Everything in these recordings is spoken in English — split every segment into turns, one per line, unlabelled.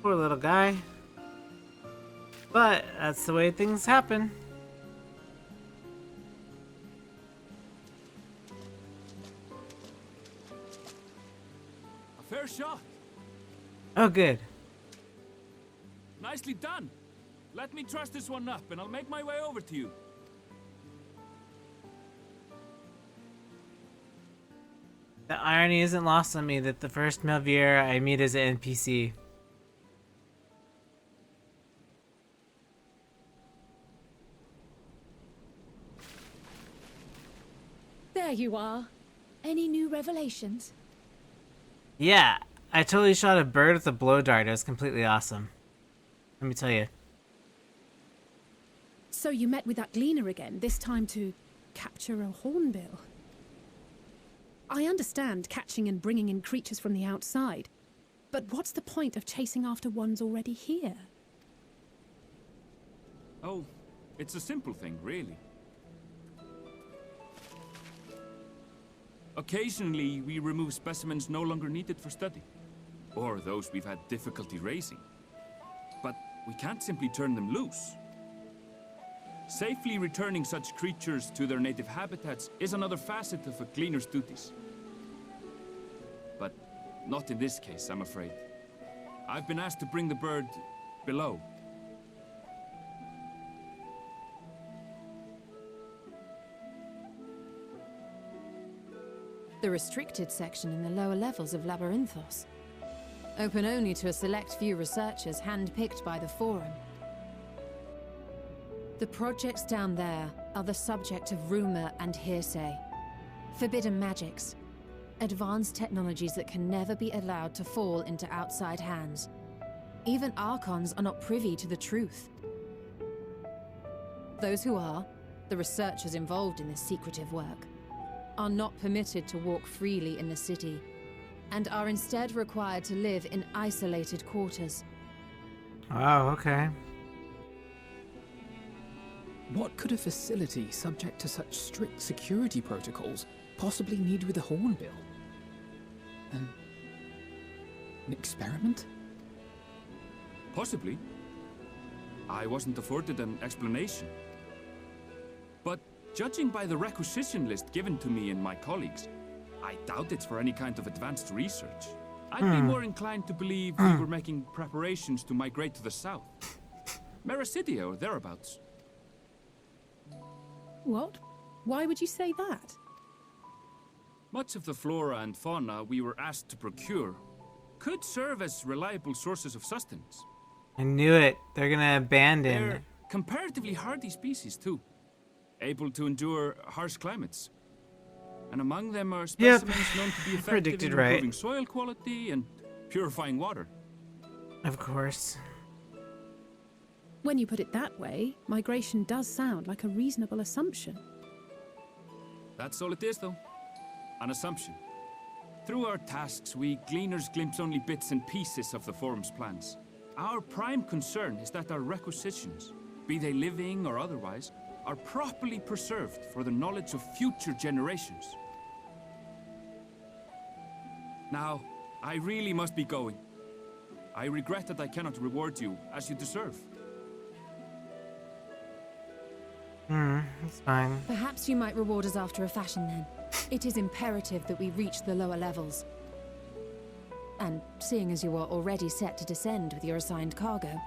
Poor little guy. But that's the way things happen.
A fair shot.
Oh, good.
Nicely done. Let me truss this one up and I'll make my way over to you.
The irony isn't lost on me that the first Melvier I meet is an NPC.
There you are. Any new revelations?
Yeah, I totally shot a bird with a blow dart. It was completely awesome. Let me tell you.
So you met with that gleaner again, this time to capture a hornbill. I understand catching and bringing in creatures from the outside, but what's the point of chasing after ones already here?
Oh, it's a simple thing, really. Occasionally, we remove specimens no longer needed for study, or those we've had difficulty raising. But we can't simply turn them loose. Safely returning such creatures to their native habitats is another facet of a gleaner's duties. But not in this case, I'm afraid. I've been asked to bring the bird below.
The restricted section in the lower levels of Labyrinthos. Open only to a select few researchers handpicked by the Forum. The projects down there are the subject of rumor and hearsay. Forbidden magics. Advanced technologies that can never be allowed to fall into outside hands. Even Archons are not privy to the truth. Those who are, the researchers involved in this secretive work, are not permitted to walk freely in the city, and are instead required to live in isolated quarters.
Wow, okay.
What could a facility subject to such strict security protocols possibly need with a hornbill? An experiment?
Possibly. I wasn't afforded an explanation. But judging by the requisition list given to me and my colleagues, I doubt it's for any kind of advanced research. I'd be more inclined to believe we were making preparations to migrate to the south. Mericidia or thereabouts.
What? Why would you say that?
Much of the flora and fauna we were asked to procure could serve as reliable sources of sustenance.
I knew it. They're gonna abandon.
They're comparatively hardy species, too. Able to endure harsh climates. And among them are specimens known to be effective
Predicted
in
right.
improving soil quality and purifying water.
Of course.
When you put it that way, migration does sound like a reasonable assumption.
That's all it is, though. An assumption. Through our tasks, we gleaners glimpse only bits and pieces of the Forum's plans. Our prime concern is that our requisitions, be they living or otherwise, are properly preserved for the knowledge of future generations. Now, I really must be going. I regret that I cannot reward you as you deserve.
It's fine.
Perhaps you might reward us after a fashion then. It is imperative that we reach the lower levels. And seeing as you are already set to descend with your assigned cargo,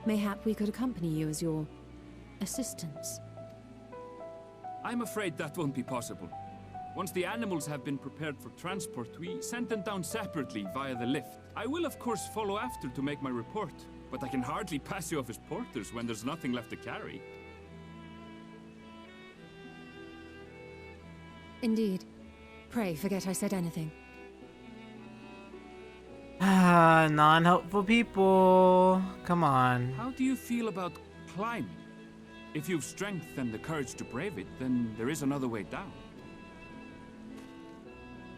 mayhap we could accompany you as your assistants.
I'm afraid that won't be possible. Once the animals have been prepared for transport, we send them down separately via the lift. I will of course follow after to make my report, but I can hardly pass you off as porters when there's nothing left to carry.
Indeed. Pray forget I said anything.
Ah, non-helpful people. Come on.
How do you feel about climbing? If you've strength and the courage to brave it, then there is another way down.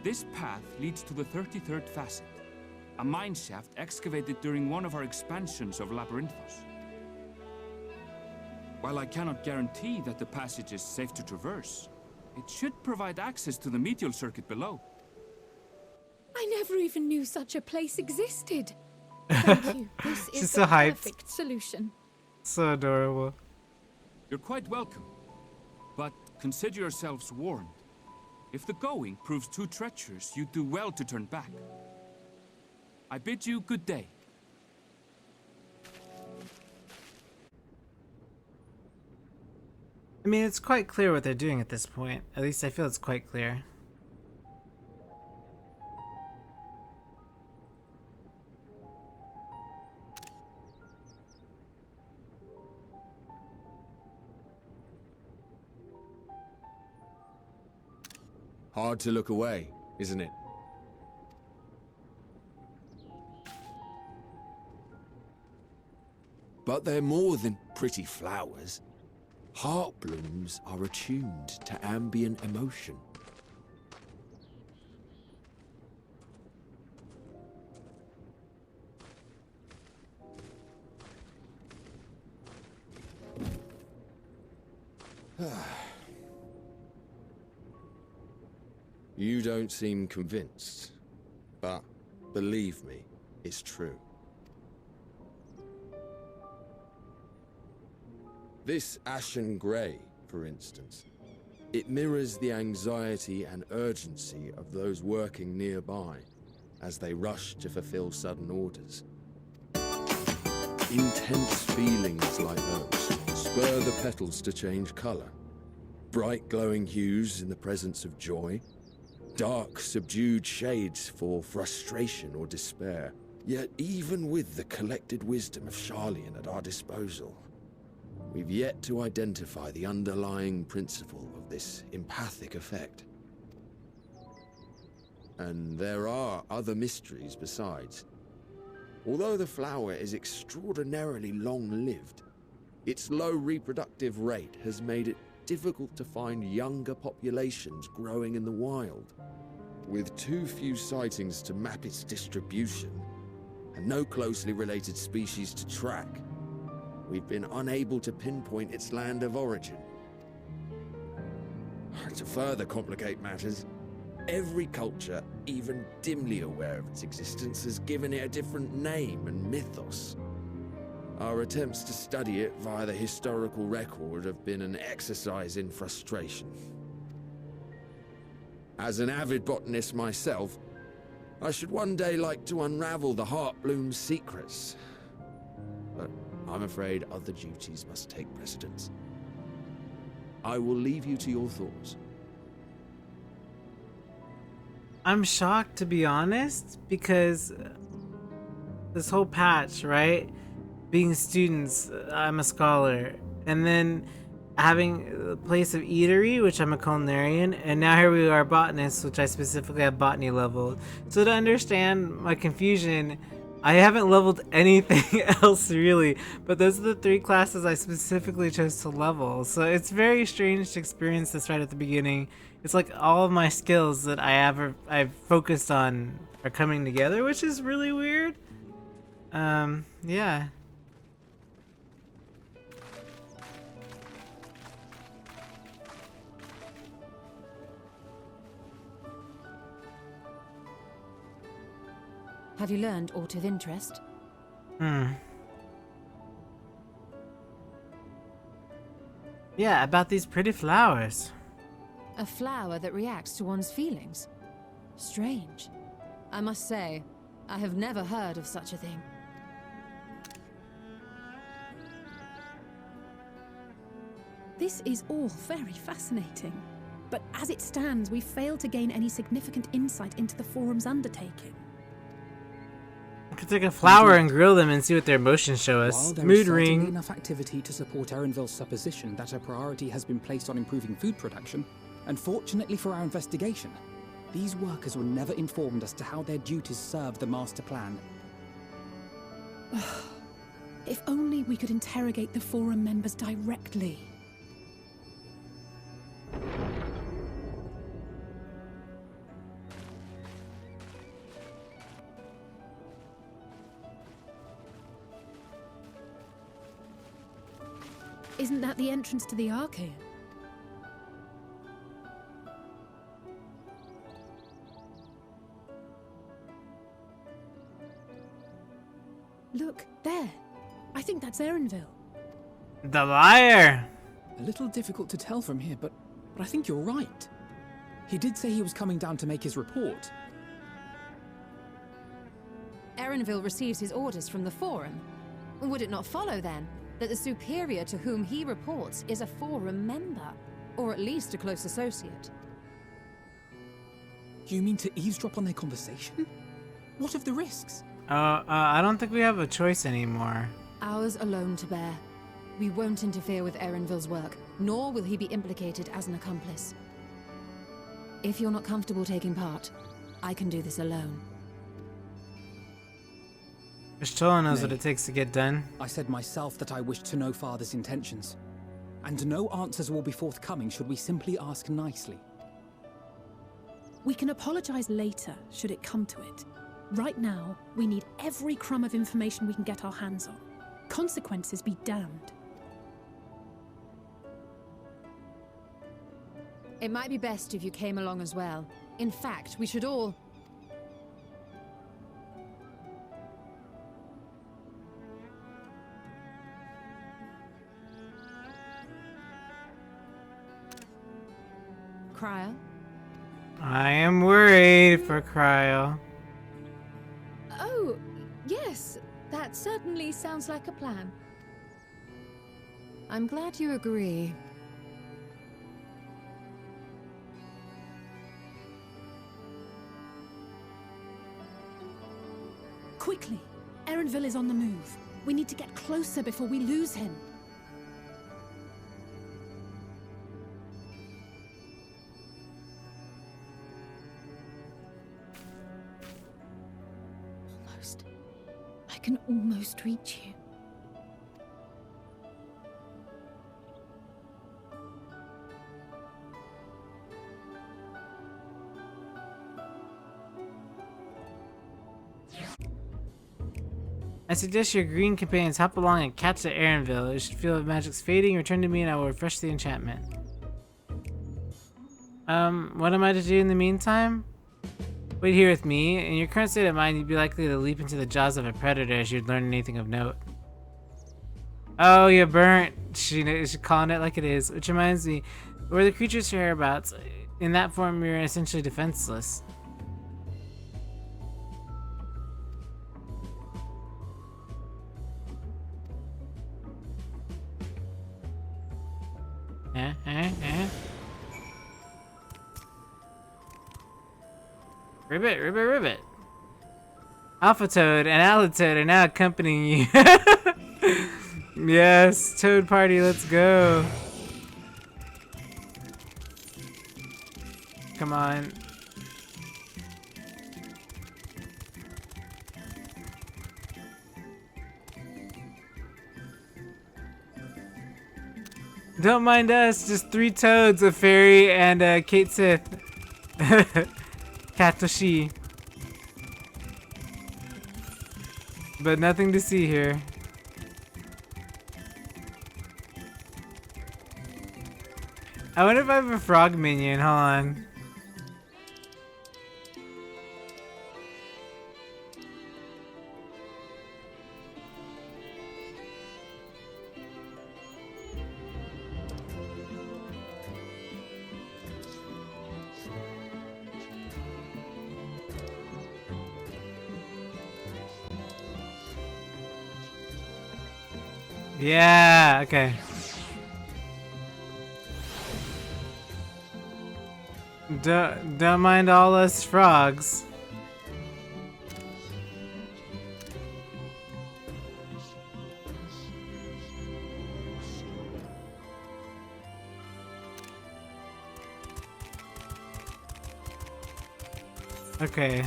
This path leads to the 33rd facet, a mine shaft excavated during one of our expansions of Labyrinthos. While I cannot guarantee that the passage is safe to traverse, it should provide access to the medial circuit below.
I never even knew such a place existed.
Thank you. This
She's
is
so
the
hyped.
perfect solution.
So adorable.
You're quite welcome. But consider yourselves warned. If the going proves too treacherous, you'd do well to turn back. I bid you good day.
I mean, it's quite clear what they're doing at this point. At least I feel it's quite clear.
Hard to look away, isn't it? But they're more than pretty flowers. Heart blooms are attuned to ambient emotion. You don't seem convinced, but believe me, it's true. This ashen grey, for instance, it mirrors the anxiety and urgency of those working nearby as they rush to fulfill sudden orders. Intense feelings like those spur the petals to change colour. Bright glowing hues in the presence of joy, dark subdued shades for frustration or despair. Yet even with the collected wisdom of Charlian at our disposal, we've yet to identify the underlying principle of this empathic effect. And there are other mysteries besides. Although the flower is extraordinarily long-lived, its low reproductive rate has made it difficult to find younger populations growing in the wild. With too few sightings to map its distribution, and no closely related species to track, we've been unable to pinpoint its land of origin. To further complicate matters, every culture, even dimly aware of its existence, has given it a different name and mythos. Our attempts to study it via the historical record have been an exercise in frustration. As an avid botanist myself, I should one day like to unravel the Heartbloom's secrets. But I'm afraid other duties must take precedence. I will leave you to your thoughts.
I'm shocked, to be honest, because this whole patch, right? Being students, I'm a scholar, and then having a place of eatery, which I'm a culinarian, and now here we are botanists, which I specifically have botany leveled. So to understand my confusion, I haven't leveled anything else really, but those are the 3 classes I specifically chose to level. So it's very strange to experience this right at the beginning. It's like all of my skills that I've focused on are coming together, which is really weird. Yeah.
Have you learned aught of interest?
Yeah, about these pretty flowers.
A flower that reacts to one's feelings? Strange. I must say, I have never heard of such a thing.
This is all very fascinating. But as it stands, we've failed to gain any significant insight into the forum's undertaking.
I could take a flower and grill them and see what their emotions show us.
While there
Mood
is certainly
ring.
enough activity to support Erenville's supposition that a priority has been placed on improving food production, unfortunately for our investigation, these workers were never informed as to how their duties serve the master plan.
If only we could interrogate the forum members directly. Isn't that the entrance to the Archaeum? Look, there. I think that's Erenville.
The liar!
A little difficult to tell from here, but I think you're right. He did say he was coming down to make his report.
Erenville receives his orders from the Forum. Would it not follow, then, that the superior to whom he reports is a Forum member? Or at least a close associate?
You mean to eavesdrop on their conversation? What of the risks?
I don't think we have a choice anymore.
Ours alone to bear. We won't interfere with Erenville's work, nor will he be implicated as an accomplice. If you're not comfortable taking part, I can do this alone.
Y'shtola knows
Nay.
what it takes to get done.
I said myself that I wished to know Father's intentions. And no answers will be forthcoming should we simply ask nicely.
We can apologize later, should it come to it. Right now, we need every crumb of information we can get our hands on. Consequences be damned.
It might be best if you came along as well. In fact, we should all... Cryo?
I am worried for Cryo.
Oh, yes. That certainly sounds like a plan.
I'm glad you agree.
Quickly! Erenville is on the move. We need to get closer before we lose him.
Almost. I can almost reach you.
I suggest your green companions hop along and catch the Erenville. You should feel the magic's fading. Return to me and I will refresh the enchantment. What am I to do in the meantime? Wait here with me. In your current state of mind, you'd be likely to leap into the jaws of a predator as you'd learn anything of note. Oh, you burnt. She's calling it like it is. Which reminds me, where the creatures hereabouts, in that form you're essentially defenseless. Ribbit, ribbit, ribbit. Alpha Toad and Alpha Toad are now accompanying you. Yes, Toad Party, let's go. Come on. Don't mind us, just 3 toads, a fairy, and Kate Sith. Katoshi. But nothing to see here. I wonder if I have a frog minion, hold on. Yeah, okay. Don't mind all us frogs. Okay.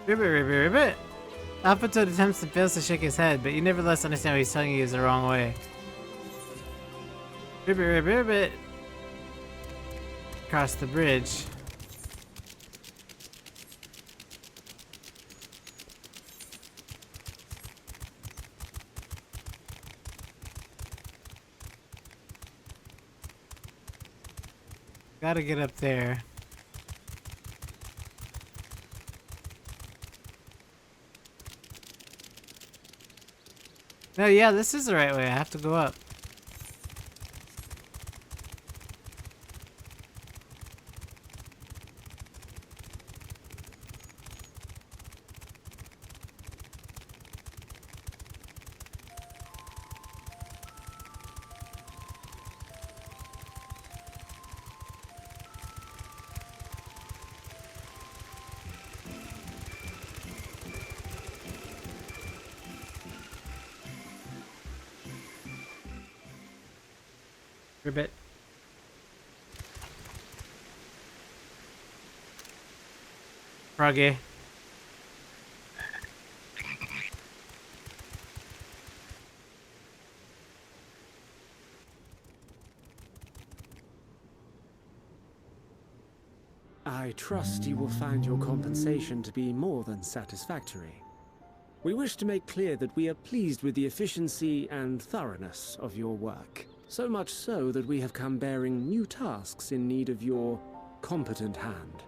Ribbit, ribbit, ribbit. Alpha Toad attempts and fails to shake his head, but you nevertheless understand what he's telling you is the wrong way. Ribbit, ribbit, ribbit. Across the bridge. Gotta get up there. No, yeah, this is the right way. I have to go up. Ribbit. Froggy.
I trust you will find your compensation to be more than satisfactory. We wish to make clear that we are pleased with the efficiency and thoroughness of your work. So much so that we have come bearing new tasks in need of your competent hand.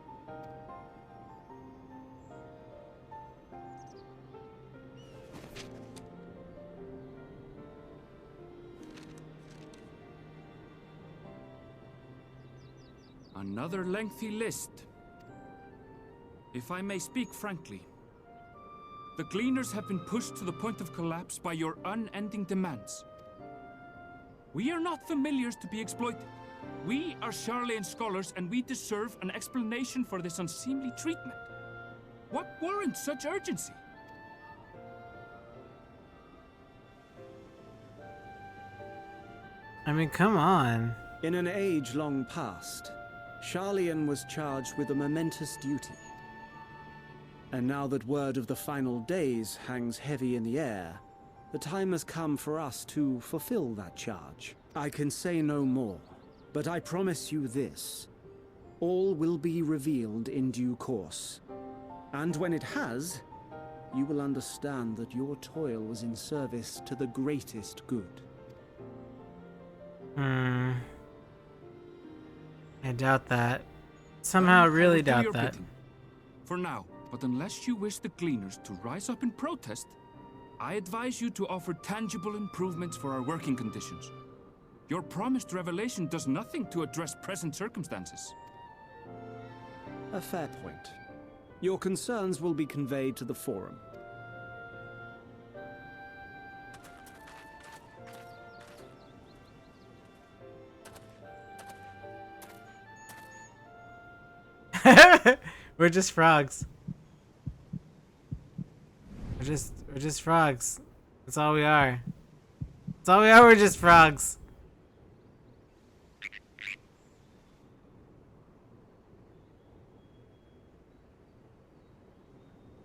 Another lengthy list. If I may speak frankly, the Gleaners have been pushed to the point of collapse by your unending demands. We are not familiars to be exploited. We are Charlian scholars, and we deserve an explanation for this unseemly treatment. What warrants such urgency?
I mean, come on.
In an age long past, Charlian was charged with a momentous duty. And now that word of the final days hangs heavy in the air, the time has come for us to fulfill that charge. I can say no more, but I promise you this. All will be revealed in due course. And when it has, you will understand that your toil was in service to the greatest good.
I doubt that. Somehow I really
Do
doubt
your
that.
bidding. For now, but unless you wish the Gleaners to rise up in protest, I advise you to offer tangible improvements for our working conditions. Your promised revelation does nothing to address present circumstances.
A fair point. Your concerns will be conveyed to the Forum.
We're just frogs. We're just frogs. That's all we are. That's all we are, we're just frogs.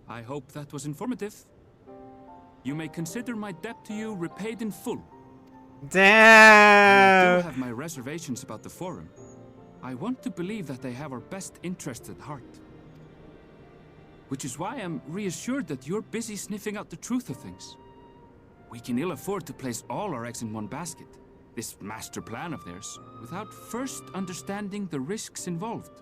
I hope that was informative. You may consider my debt to you repaid in full. I
Damn!
do have my reservations about the Forum. I want to believe that they have our best interests at heart. Which is why I'm reassured that you're busy sniffing out the truth of things. We can ill afford to place all our eggs in one basket, this master plan of theirs, without first understanding the risks involved.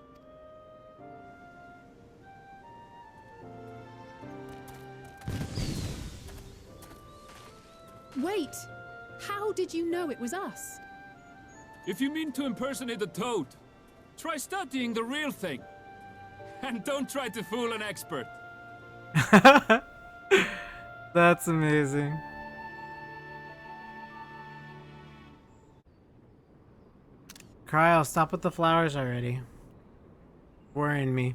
Wait! How did you know it was us?
If you mean to impersonate a toad, try studying the real thing. And don't try to fool an expert.
That's amazing. Cryo, stop with the flowers already. Worrying me.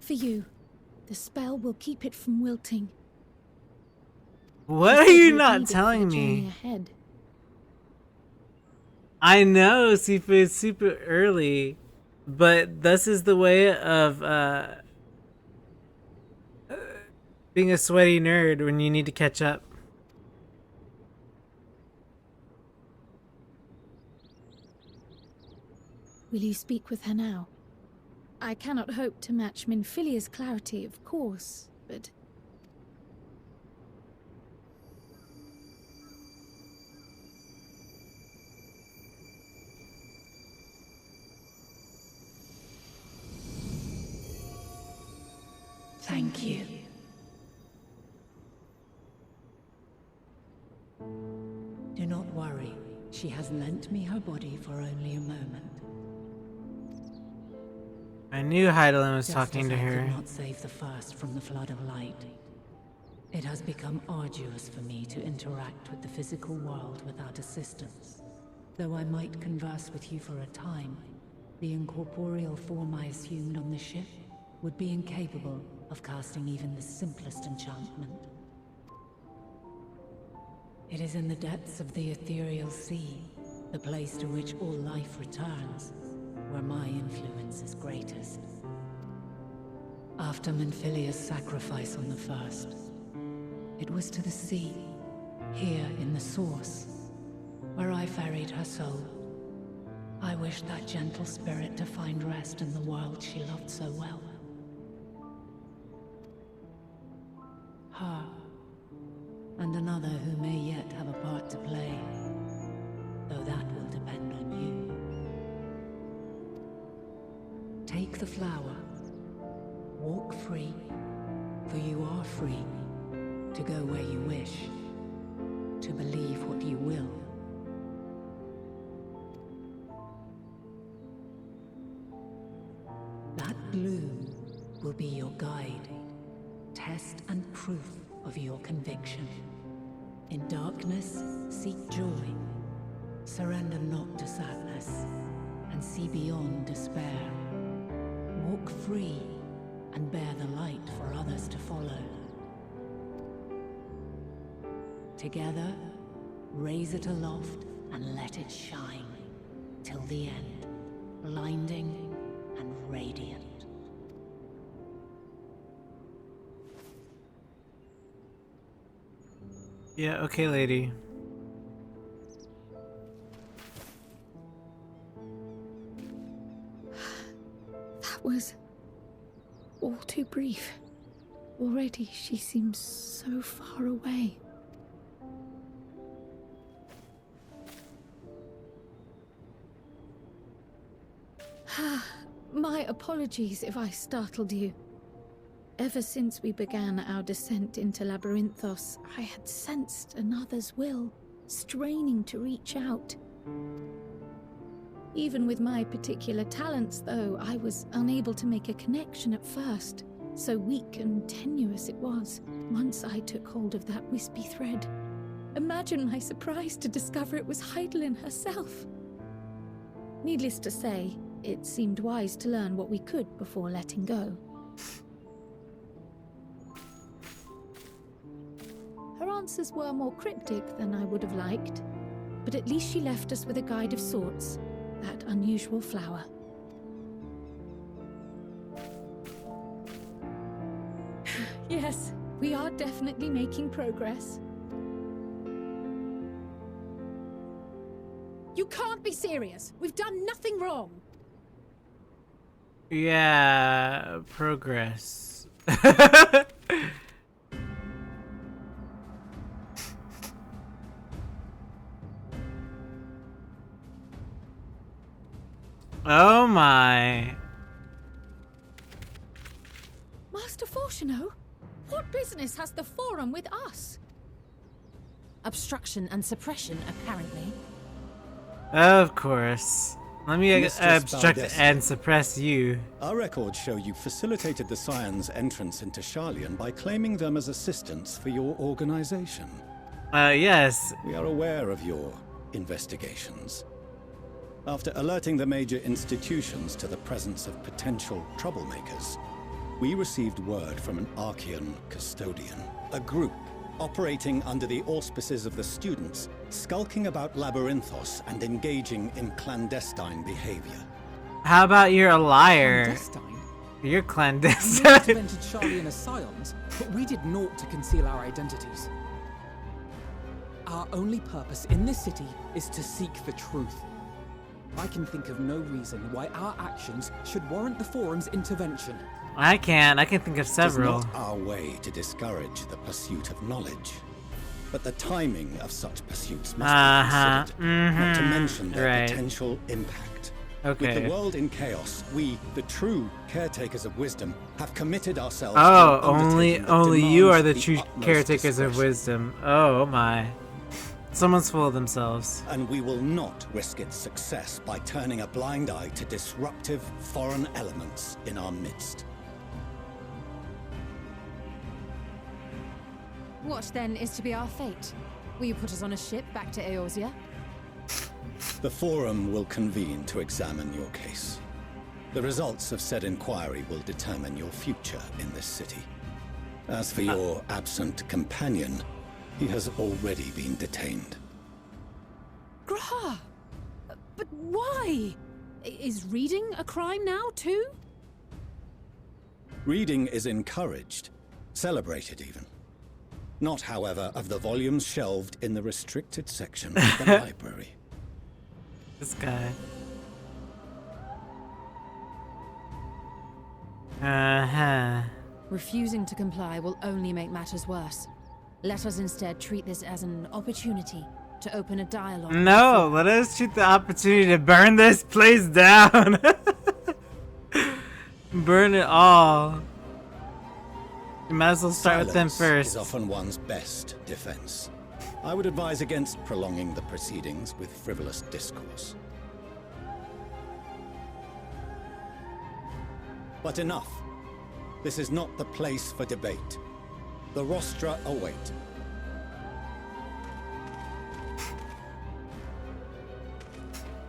for you. The spell will keep it from wilting.
What are you not telling me?
Ahead.
I know, Sifu, it's super early, but this is the way of being a sweaty nerd when you need to catch up.
Will you speak with her now? I cannot hope to match Minfilia's clarity, of course, but...
Thank you. Do not worry. She has lent me her body for only a moment.
I knew Heidelin was
Just
talking
as
to
I
her.
could not save the first from the flood of light. It has become arduous for me to interact with the physical world without assistance. Though I might converse with you for a time, the incorporeal form I assumed on the ship would be incapable of casting even the simplest enchantment. It is in the depths of the ethereal sea, the place to which all life returns, where my influence is greatest. After Minfilia's sacrifice on the first, it was to the sea, here in the source, where I ferried her soul. I wished that gentle spirit to find rest in the world she loved so well. Her, and another who may yet have a part to play, though that will depend on you. Take the flower, walk free, for you are free, to go where you wish, to believe what you will. That bloom will be your guide, test and proof of your conviction. In darkness, seek joy. Surrender not to sadness, and see beyond despair. Walk free, and bear the light for others to follow. Together, raise it aloft and let it shine, till the end, blinding and radiant.
Yeah, okay, lady.
That was all too brief. Already she seems so far away. My apologies if I startled you. Ever since we began our descent into Labyrinthos, I had sensed another's will, straining to reach out. Even with my particular talents, though, I was unable to make a connection at first. So weak and tenuous it was, once I took hold of that wispy thread. Imagine my surprise to discover it was Heidelin herself. Needless to say, it seemed wise to learn what we could before letting go. Her answers were more cryptic than I would have liked, but at least she left us with a guide of sorts, that unusual flower. Yes, we are definitely making progress.
You can't be serious. We've done nothing wrong.
Yeah, progress. Oh my.
Master Fortuno, what business has the Forum with us?
Obstruction and suppression, apparently.
Of course. Let me
Mistress
obstruct
Valdez.
and suppress you.
Our records show you facilitated the Scion's entrance into Sharlayan by claiming them as assistants for your organization.
Yes.
We are aware of your investigations. After alerting the major institutions to the presence of potential troublemakers, we received word from an Archean custodian, a group operating under the auspices of the students, skulking about Labyrinthos and engaging in clandestine behavior.
How about you're a liar?
Clandestine?
You're
We
clandestine.
invented Charlian as scions, but we did naught to conceal our identities. Our only purpose in this city is to seek the truth. I can think of no reason why our actions should warrant the Forum's intervention.
I can think of several.
It is not our way to discourage the pursuit of knowledge, but the timing of such pursuits must be considered, not to mention their potential impact.
Okay.
With the world in chaos, we, the true caretakers of wisdom, have committed ourselves to
Oh,
an undertaking that
only you are the
demands
true
utmost
caretakers of
discretion.
wisdom. Oh my. Someone's full of themselves.
And we will not risk its success by turning a blind eye to disruptive foreign elements in our midst.
What then is to be our fate? Will you put us on a ship back to Eorzea?
The Forum will convene to examine your case. The results of said inquiry will determine your future in this city. As for your absent companion, he has already been detained.
Graha! But why? Is reading a crime now, too?
Reading is encouraged, celebrated even. Not, however, of the volumes shelved in the restricted section of the library.
This guy. Uh-huh.
Refusing to comply will only make matters worse. Let us instead treat this as an opportunity to open a dialogue.
No, let us treat the opportunity to burn this place down. Burn it all. You might as well start with them
Silence
first.
is often one's best defense. I would advise against prolonging the proceedings with frivolous discourse. But enough. This is not the place for debate. The rostra await.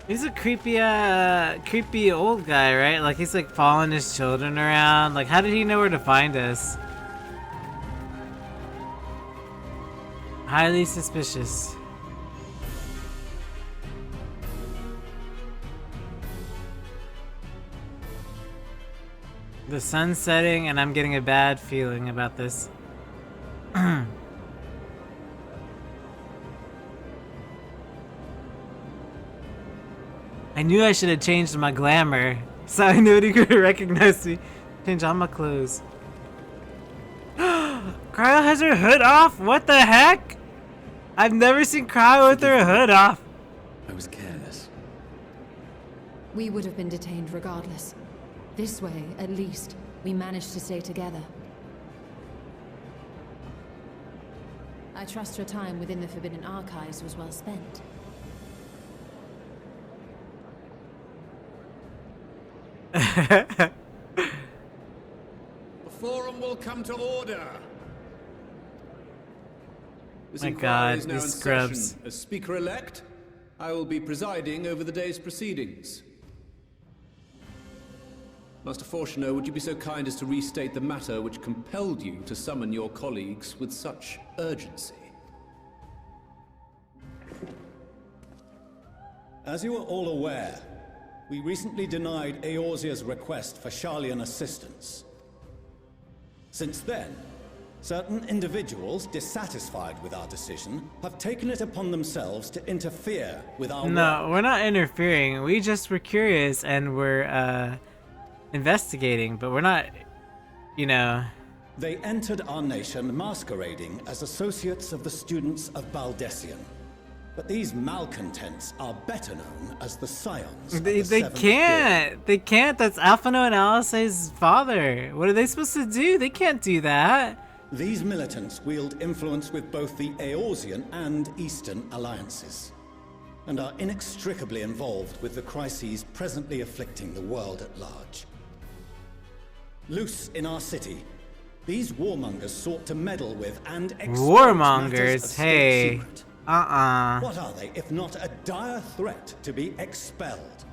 He's a creepy old guy, right? Like he's like following his children around. Like how did he know where to find us? Highly suspicious. The sun's setting and I'm getting a bad feeling about this. I knew I should have changed my glamour so I knew he could recognize me. Change all my clothes. Cryo has her hood off? What the heck? I've never seen Cryo with her hood off.
I was careless.
We would have been detained regardless. This way, at least, we managed to stay together. I trust your time within the Forbidden Archives was well spent.
The forum will come to order. This
My
inquiry
God,
is now
these
in
scrubs.
session. As speaker-elect, I will be presiding over the day's proceedings. Master Fortuner, would you be so kind as to restate the matter which compelled you to summon your colleagues with such urgency?
As you are all aware, we recently denied Eorzea's request for Charlian assistance. Since then, certain individuals dissatisfied with our decision have taken it upon themselves to interfere with our
No,
work.
we're not interfering. We just were curious and we're investigating, but we're not, you know.
They entered our nation masquerading as associates of the students of Baldessian. But these malcontents are better known as the Scions. of
They
the Seventh
can't.
Guild.
They can't. That's Alphino and Alice's father. What are they supposed to do? They can't do that.
These militants wield influence with both the Eorzean and Eastern alliances, and are inextricably involved with the crises presently afflicting the world at large. Loose in our city, these warmongers sought to meddle with and exploit matters of
Warmongers.
state
Hey.
secret.
Uh-uh.
What are they, if not a dire threat to be expelled?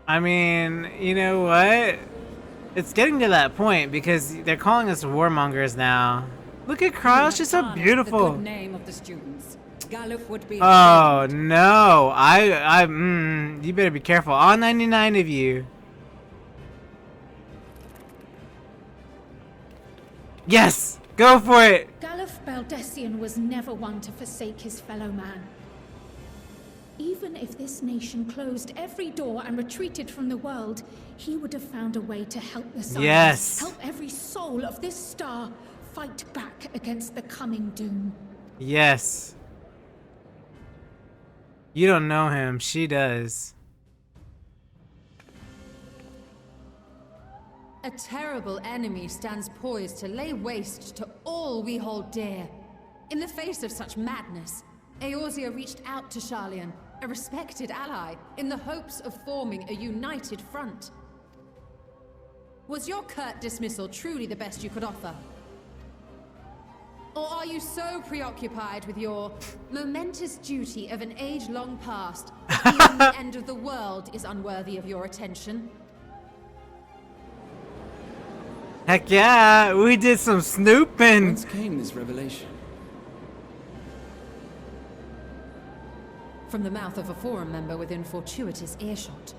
I mean, you know what? It's getting to that point because they're calling us warmongers now. Look at Cryle, she's so beautiful.
The good name of the students. Galuf would be
Oh no, you better be careful. All 99 of you. Yes, go for it.
Galuf Baldessian was never one to forsake his fellow man. Even if this nation closed every door and retreated from the world, he would have found a way to help the Scions,
yes,
help every soul of this star fight back against the coming doom.
Yes. You don't know him, she does.
A terrible enemy stands poised to lay waste to all we hold dear. In the face of such madness, Eorzea reached out to Sharlayan, a respected ally, in the hopes of forming a united front. Was your curt dismissal truly the best you could offer? Or are you so preoccupied with your momentous duty of an age long past that even the end of the world is unworthy of your attention?
Heck yeah, we did some snooping.
Whence came this revelation?
From the mouth of a forum member within fortuitous earshot.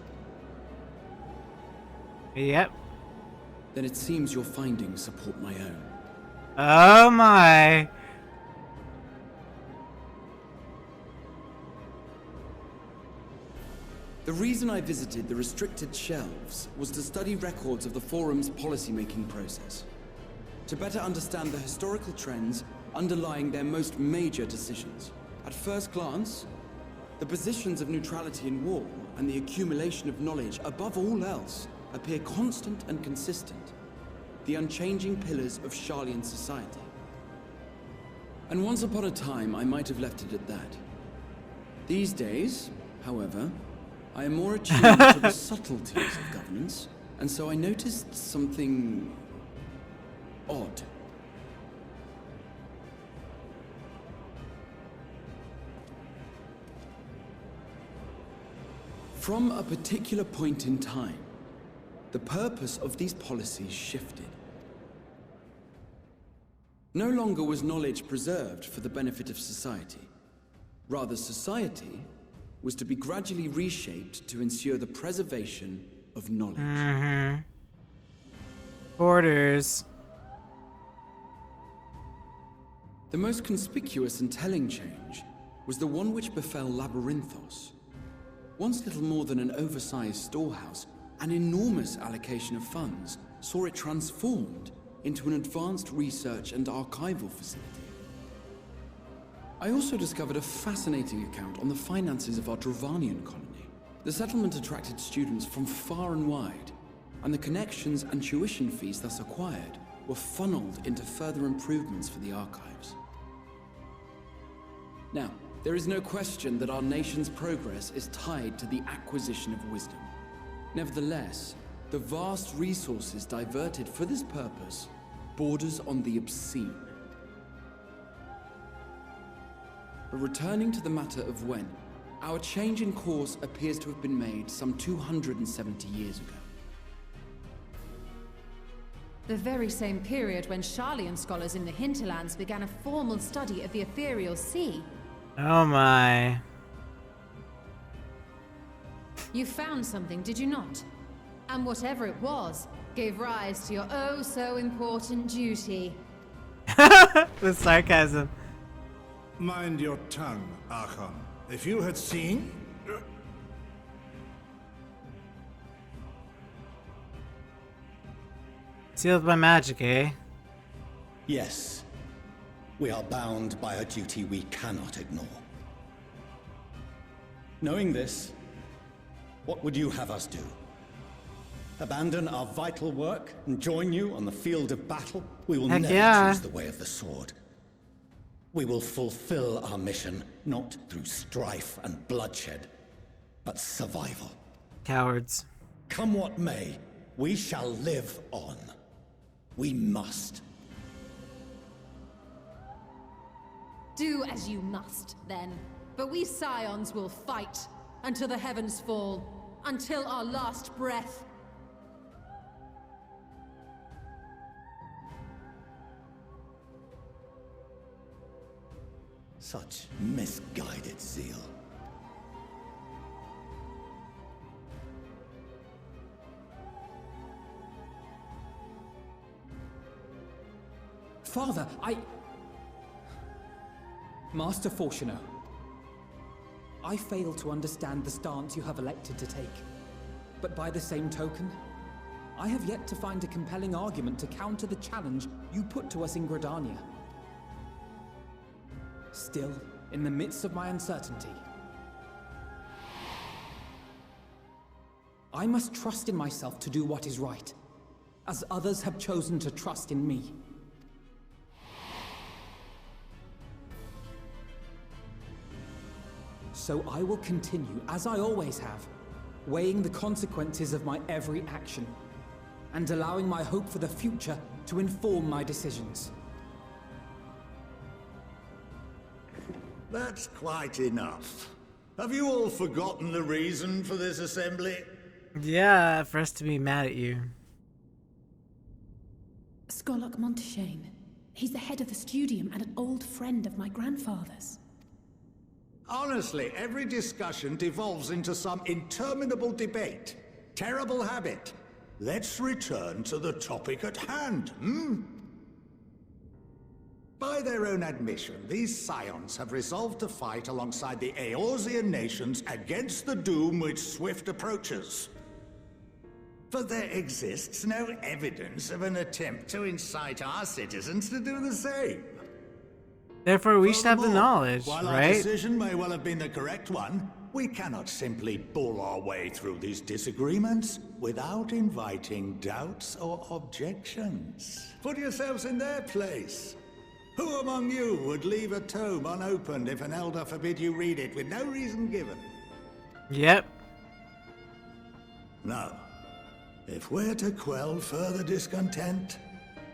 Yep.
Then it seems your findings support my own.
Oh my.
The reason I visited the restricted shelves was to study records of the Forum's policymaking process, to better understand the historical trends underlying their most major decisions. At first glance, the positions of neutrality in war and the accumulation of knowledge above all else appear constant and consistent, the unchanging pillars of Sharlayan society. And once upon a time, I might have left it at that. These days, however, I am more attuned to the subtleties of governance, and so I noticed something odd. From a particular point in time, the purpose of these policies shifted. No longer was knowledge preserved for the benefit of society. Rather, society was to be gradually reshaped to ensure the preservation of knowledge.
Borders.
The most conspicuous and telling change was the one which befell Labyrinthos. Once little more than an oversized storehouse, an enormous allocation of funds saw it transformed into an advanced research and archival facility. I also discovered a fascinating account on the finances of our Dravanian colony. The settlement attracted students from far and wide, and the connections and tuition fees thus acquired were funneled into further improvements for the archives. Now, there is no question that our nation's progress is tied to the acquisition of wisdom. Nevertheless, the vast resources diverted for this purpose borders on the obscene. But returning to the matter of when, our change in course appears to have been made some 270 years ago.
The very same period when Sharlayan scholars in the hinterlands began a formal study of the ethereal sea.
Oh my.
You found something, did you not? And whatever it was, gave rise to your oh-so-important duty.
The sarcasm.
Mind your tongue, Archon. If you had seen...
Sealed by magic, eh?
Yes. We are bound by a duty we cannot ignore. Knowing this, what would you have us do? Abandon our vital work and join you on the field of battle? We will never choose the way of the sword. We will fulfill our mission, not through strife and bloodshed, but survival.
Cowards.
Come what may, we shall live on. We must.
Do as you must, then. But we Scions will fight until the heavens fall.
until our last breath.
Such misguided zeal.
Father, Master Fortuno, I fail to understand the stance you have elected to take. But by the same token, I have yet to find a compelling argument to counter the challenge you put to us in Gridania. Still, in the midst of my uncertainty, I must trust in myself to do what is right, as others have chosen to trust in me. So I will continue, as I always have, weighing the consequences of my every action, and allowing my hope for the future to inform my decisions.
That's quite enough. Have you all forgotten the reason for this assembly?
Yeah, for us to be mad at you.
Skolok Monteshane. He's the head of the studium and an old friend of my grandfather's.
Honestly, every discussion devolves into some interminable debate. Terrible habit. Let's return to the topic at hand, By their own admission, these scions have resolved to fight alongside the Eorzean nations against the doom which swift approaches. But there exists no evidence of an attempt to incite our citizens to do the same.
Therefore, we should have the knowledge,
While our
right?
decision may well have been the correct one, we cannot simply bull our way through these disagreements without inviting doubts or objections. Put yourselves in their place. Who among you would leave a tome unopened if an elder forbid you read it with no reason given?
Yep.
No. If we're to quell further discontent,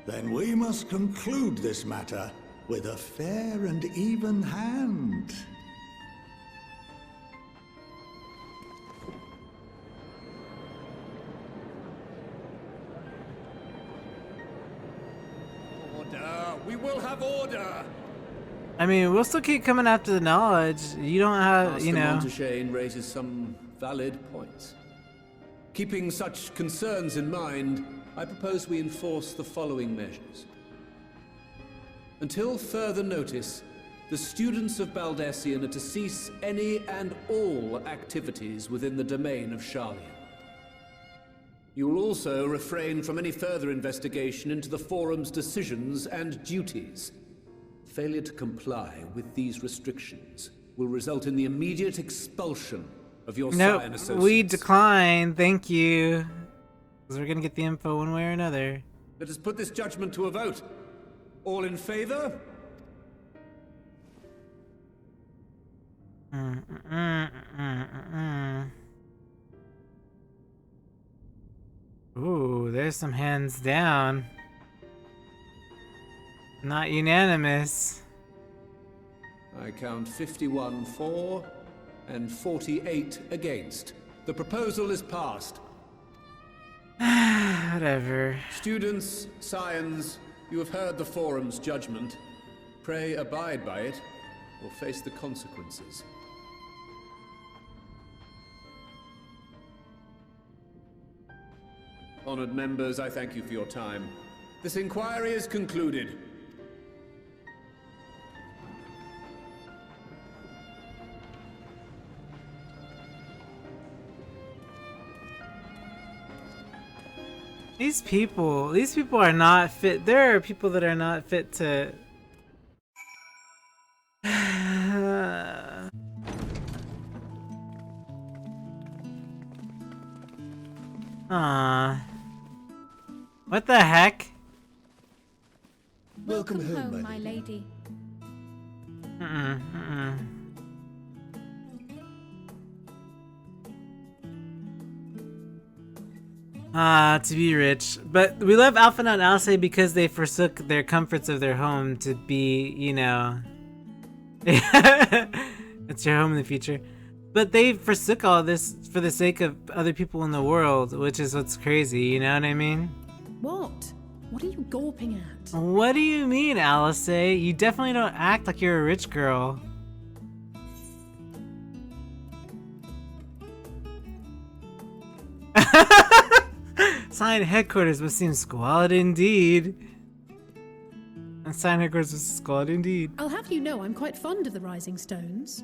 then we must conclude this matter with a fair and even hand.
Order! We will have order!
I mean, we'll still keep coming after the knowledge. You don't have, you know.
Master Monteshane raises some valid points. Keeping such concerns in mind, I propose we enforce the following measures. Until further notice, the students of Baldesion are to cease any and all activities within the domain of Sharlayan. You will also refrain from any further investigation into the Forum's decisions and duties. Failure to comply with these restrictions will result in the immediate expulsion of your Scion associates.
We decline, thank you. Because we're gonna get the info one way or another.
Let us put this judgment to a vote. All in favor?
Ooh, there's some hands down. Not unanimous.
I count 51 for and 48 against. The proposal is passed.
Whatever.
Students, scions, you have heard the Forum's judgment. Pray abide by it, or face the consequences. Honored members, I thank you for your time. This inquiry is concluded.
These people are not fit. There are people that are not fit to... What the heck?
Welcome home, my lady.
To be rich. But we love Alphinaud and Alcé because they forsook their comforts of their home to be, you know... It's your home in the future. But they forsook all this for the sake of other people in the world, which is what's crazy, you know what I mean?
What? What are you gawping at?
What do you mean, Alice? You definitely don't act like you're a rich girl. Sign headquarters would seem squalid indeed. And sign headquarters was squalid indeed.
I'll have you know I'm quite fond of the Rising Stones.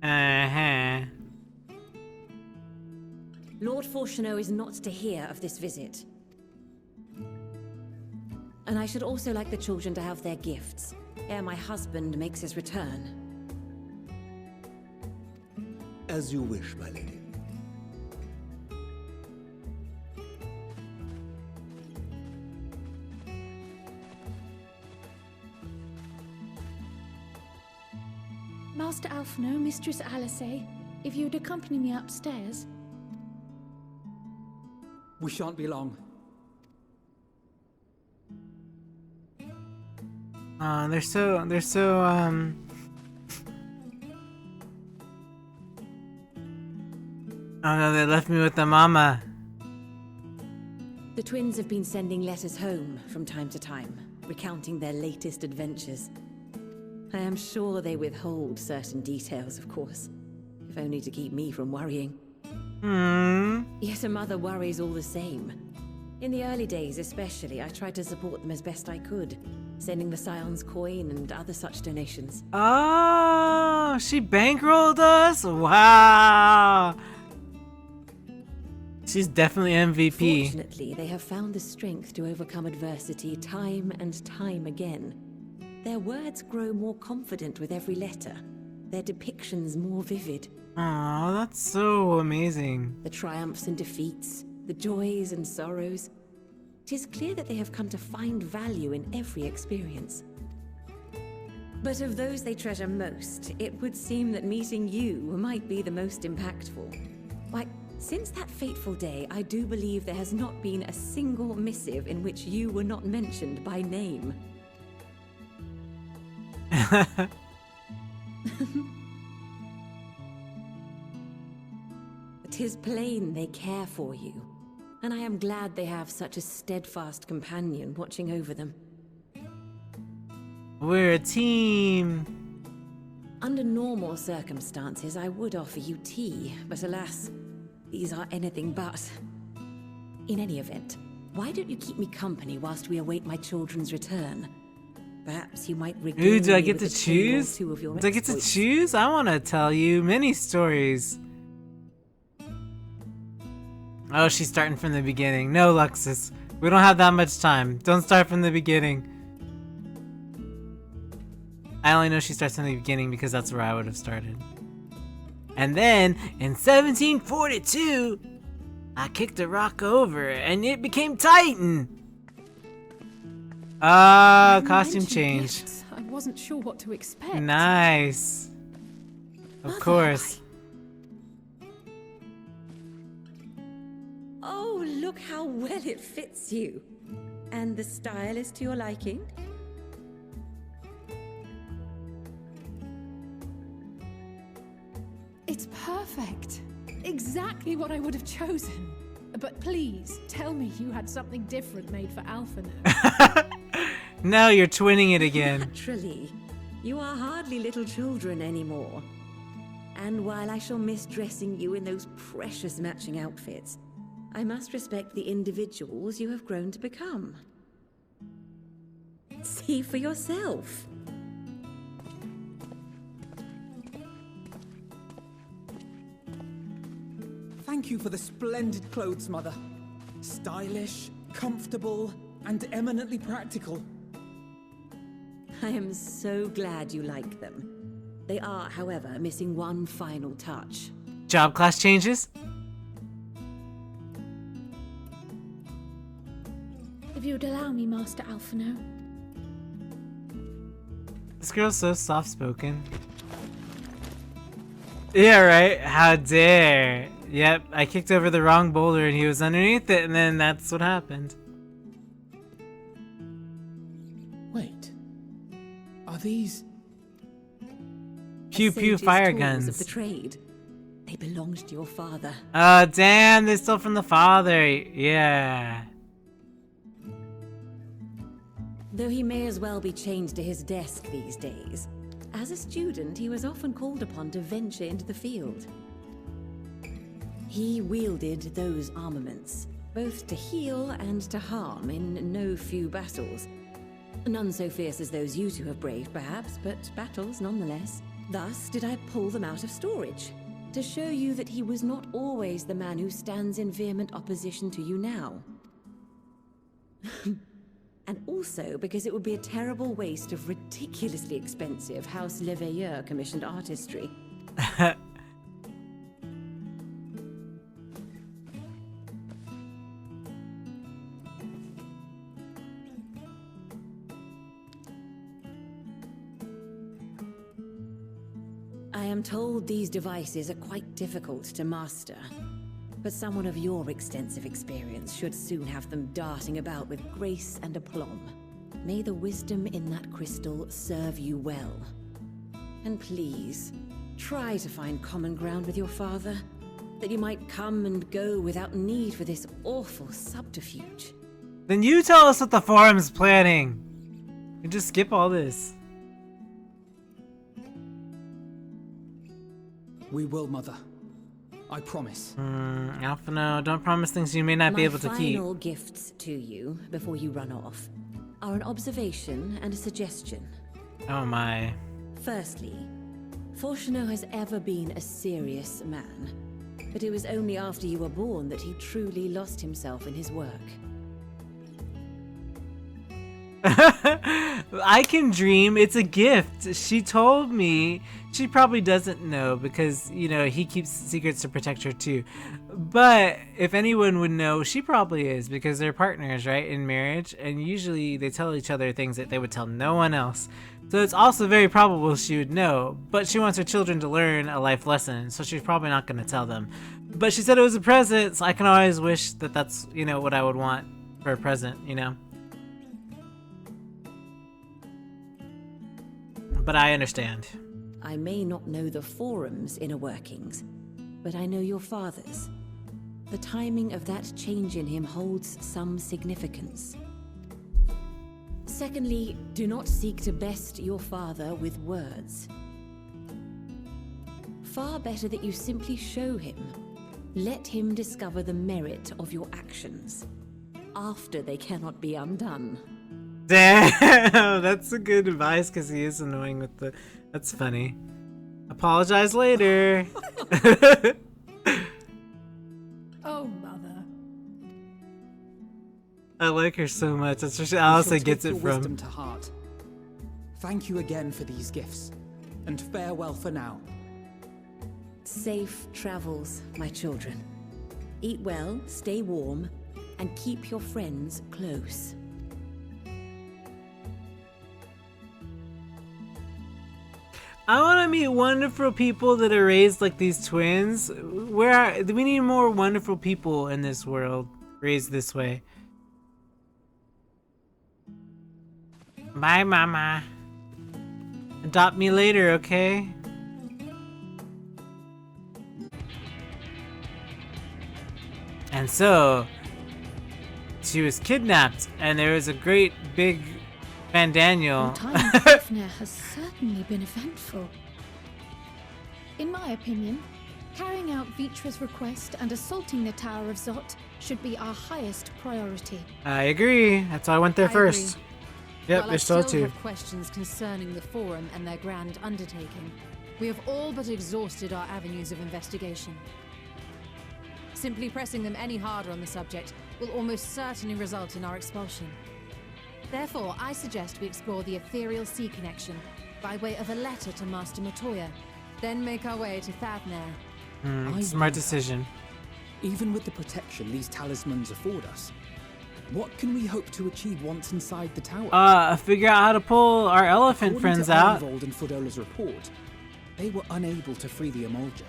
Uh-huh.
Lord Fortuneau is not to hear of this visit. And I should also like the children to have their gifts, ere my husband makes his return.
As you wish, my lady.
Master Alphino, Mistress Alice, if you would accompany me upstairs.
We shan't be long.
They're so Oh no, they left me with the mama.
The twins have been sending letters home from time to time, recounting their latest adventures. I am sure they withhold certain details, of course, if only to keep me from worrying. Yet a mother worries all the same. In the early days especially, I tried to support them as best I could, sending the Scion's coin and other such donations.
Oh, she bankrolled us? Wow. She's definitely MVP.
Fortunately, they have found the strength to overcome adversity time and time again. Their words grow more confident with every letter, their depictions more vivid.
Oh, that's so amazing.
The triumphs and defeats, the joys and sorrows. It is clear that they have come to find value in every experience. But of those they treasure most, it would seem that meeting you might be the most impactful. Why, since that fateful day, I do believe there has not been a single missive in which you were not mentioned by name. It is plain they care for you, and I am glad they have such a steadfast companion watching over them.
We're a team.
Under normal circumstances, I would offer you tea, but alas, these are anything but. In any event, why don't you keep me company whilst we await my children's return? Perhaps you might regale
Ooh, do I
me
get
with
to
a tale or
choose?
two of your
Do I get to
exploits.
choose? I want to tell you many stories. Oh, she's starting from the beginning. No, Luxus. We don't have that much time. Don't start from the beginning. I only know she starts from the beginning because that's where I would have started. And then, in 1742, I kicked a rock over and it became Titan. Ah, costume
Mentioned
change.
gifts. I wasn't sure what to expect.
Nice. Of course.
Oh, look how well it fits you. And the style is to your liking?
It's perfect. Exactly what I would have chosen. But please, tell me you had something different made for Alphino.
No, you're twinning it again.
Naturally. You are hardly little children anymore. And while I shall miss dressing you in those precious matching outfits, I must respect the individuals you have grown to become. See for yourself.
Thank you for the splendid clothes, Mother. Stylish, comfortable, and eminently practical.
I am so glad you like them. They are, however, missing one final touch.
Job class changes?
If you would allow me, Master Alphino.
This girl's so soft-spoken. Yeah, right? How dare. Yep, I kicked over the wrong boulder and he was underneath it, and then that's what happened.
Wait. Are these...
Pew pew
sage's
fire
tools
guns.
of the trade. They belonged to your father.
Oh, damn, they're still from the father. Yeah.
Though he may as well be chained to his desk these days, as a student he was often called upon to venture into the field. He wielded those armaments, both to heal and to harm in no few battles. None so fierce as those you two have braved, perhaps, but battles nonetheless. Thus did I pull them out of storage, to show you that he was not always the man who stands in vehement opposition to you now. And also because it would be a terrible waste of ridiculously expensive House Leveilleur commissioned artistry. I am told these devices are quite difficult to master, but someone of your extensive experience should soon have them darting about with grace and aplomb. May the wisdom in that crystal serve you well. And please, try to find common ground with your father, that you might come and go without need for this awful subterfuge.
Then you tell us what the forum's planning. You just skip all this.
We will, Mother. I promise.
Alpha, no, don't promise things you may not be able to keep.
My final gifts to you, before you run off, are an observation and a suggestion.
Oh my.
Firstly, Fortuneau has ever been a serious man, but it was only after you were born that he truly lost himself in his work.
I can dream. It's a gift. She told me. She probably doesn't know because, you know, he keeps secrets to protect her too. But if anyone would know, she probably is because they're partners, right, in marriage. And usually they tell each other things that they would tell no one else. So it's also very probable she would know. But she wants her children to learn a life lesson, so she's probably not going to tell them. But she said it was a present, so I can always wish that that's, you know, what I would want for a present, you know. But I understand.
I may not know the forum's inner workings, but I know your father's. The timing of that change in him holds some significance. Secondly, do not seek to best your father with words. Far better that you simply show him. Let him discover the merit of your actions, after they cannot be undone.
Damn, that's a good advice because he is annoying with the... That's funny. Apologize later.
Oh, Mother.
I like her so much. That's where Alice gets it from.
Wisdom to heart. Thank you again for these gifts, and farewell for now.
Safe travels, my children. Eat well, stay warm, and keep your friends close.
I want to meet wonderful people that are raised like these twins. We need more wonderful people in this world raised this way. Bye, Mama. Adopt me later, okay? And so, she was kidnapped, and there was a great big Van Daniel.
Your time in Fafnir has certainly been eventful. In my opinion, carrying out Vitra's request and assaulting the Tower of Zot should be our highest priority.
I agree. That's why I went there first.
Agree.
Yep,
While
there's
I
still
still
two.
have questions concerning the Forum and their grand undertaking, we have all but exhausted our avenues of investigation. Simply pressing them any harder on the subject will almost certainly result in our expulsion. Therefore, I suggest we explore the ethereal sea connection by way of a letter to Master Matoya, then make our way to Fafnir.
Smart decision.
Even with the protection these talismans afford us, what can we hope to achieve once inside the tower?
Figure out how to pull our elephant friends out.
According to Arnvold and Fodola's report, they were unable to free the Emulger.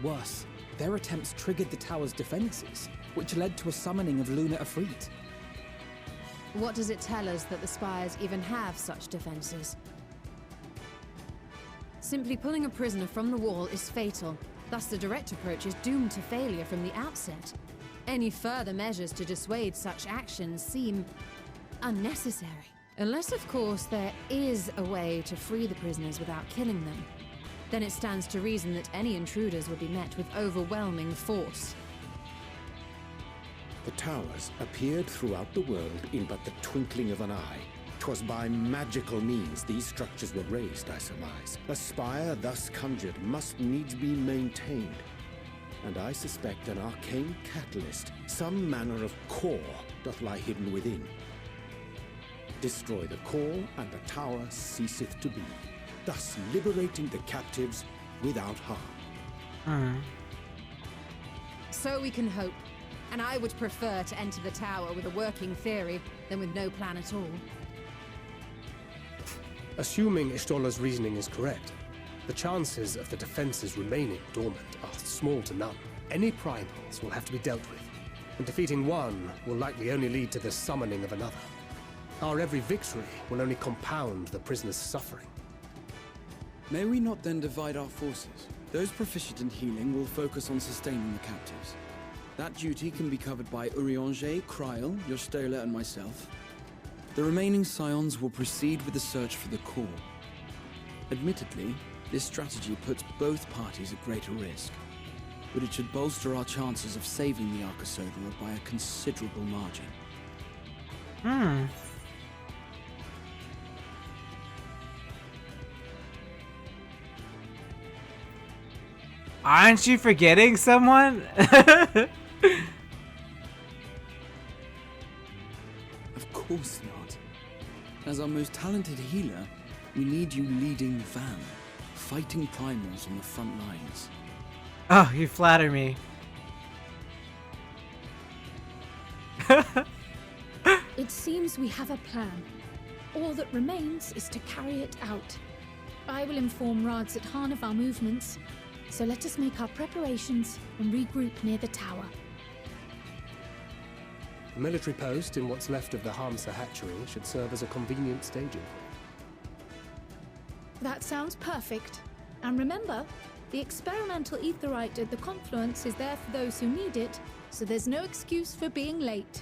Worse, their attempts triggered the tower's defenses, which led to a summoning of Luna Afrit.
What does it tell us that the Spires even have such defenses? Simply pulling a prisoner from the wall is fatal. Thus, the direct approach is doomed to failure from the outset. Any further measures to dissuade such actions seem unnecessary. Unless, of course, there is a way to free the prisoners without killing them. Then it stands to reason that any intruders would be met with overwhelming force.
The towers appeared throughout the world in but the twinkling of an eye. 'Twas by magical means these structures were raised, I surmise. A spire thus conjured must needs be maintained. And I suspect an arcane catalyst, some manner of core, doth lie hidden within. Destroy the core, and the tower ceaseth to be, thus liberating the captives without harm.
So we can hope. And I would prefer to enter the tower with a working theory than with no plan at all.
Assuming Ishtola's reasoning is correct, the chances of the defenses remaining dormant are small to none. Any primals will have to be dealt with, and defeating one will likely only lead to the summoning of another. Our every victory will only compound the prisoner's suffering.
May we not then divide our forces? Those proficient in healing will focus on sustaining the captives. That duty can be covered by Urianger, Kryl, Yostola, and myself. The remaining scions will proceed with the search for the core. Admittedly, this strategy puts both parties at greater risk, but it should bolster our chances of saving the Arcosodra by a considerable margin.
Aren't you forgetting someone?
Of course not. As our most talented healer, we need you leading Van, fighting primals on the front lines.
Oh, you flatter me.
It seems we have a plan. All that remains is to carry it out. I will inform Rads at Han of our movements, so let us make our preparations and regroup near the tower.
The military post in what's left of the Hamsa hatchery should serve as a convenient staging.
That sounds perfect. And remember, the experimental aetherite at the confluence is there for those who need it, so there's no excuse for being late.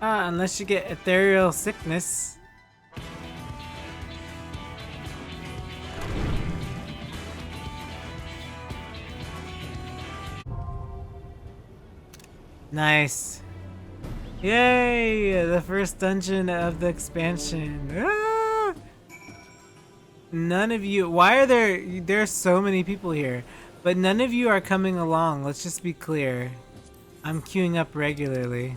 Unless you get ethereal sickness. Nice. Yay! The first dungeon of the expansion. Ah! None of you. Why are there's so many people here? But none of you are coming along. Let's just be clear. I'm queuing up regularly.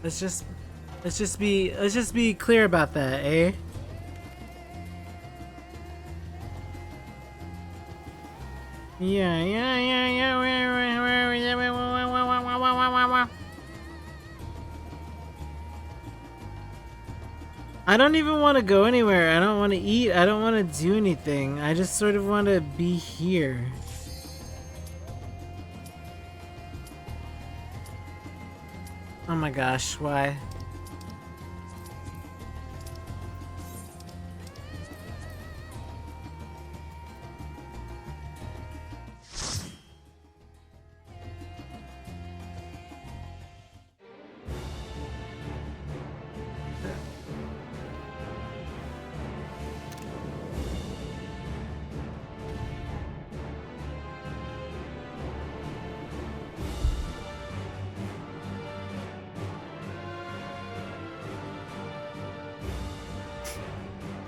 Let's just be clear about that, eh? Yeah. I don't even want to go anywhere. I don't want to eat. I don't want to do anything. I just sort of want to be here. Oh my gosh, why?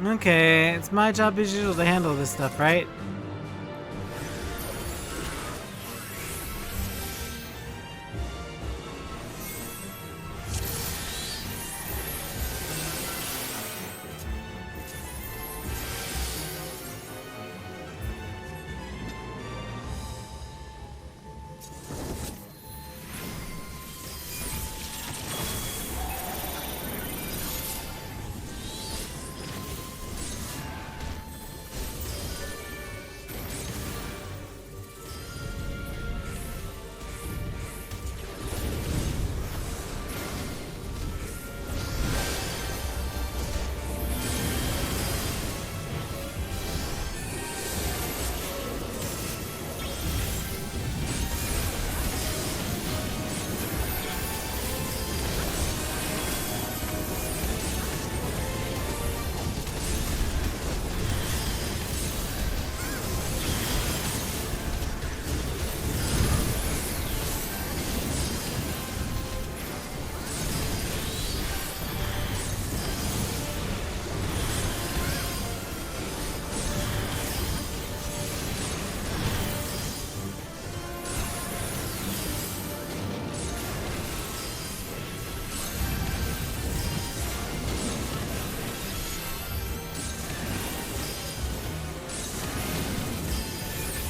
Okay, it's my job as usual to handle this stuff, right?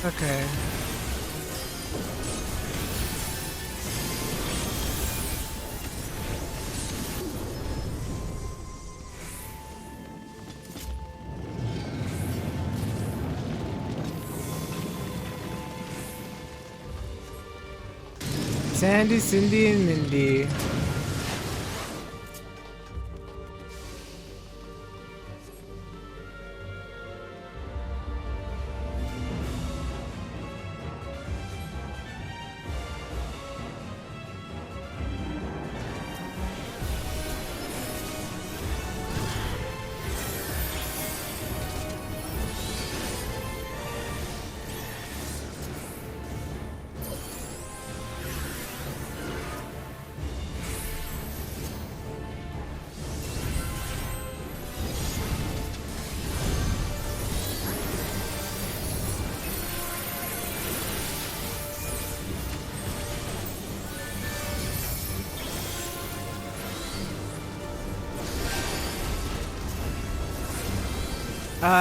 Okay. Sandy, Cindy, and Mindy.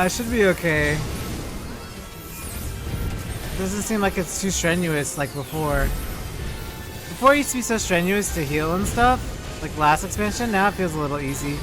It should be okay. Doesn't seem like it's too strenuous like before. Before it used to be so strenuous to heal and stuff, like last expansion, now it feels a little easy.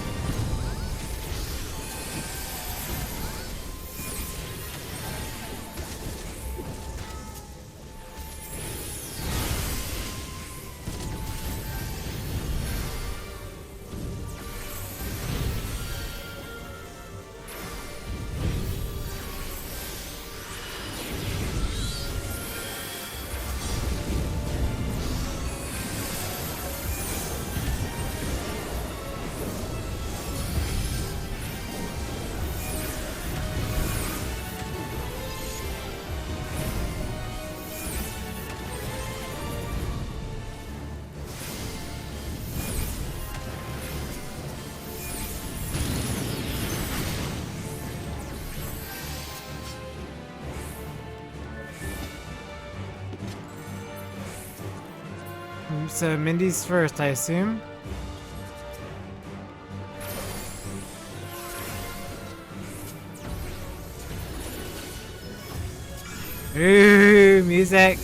So Mindy's first, I assume. Ooh, music.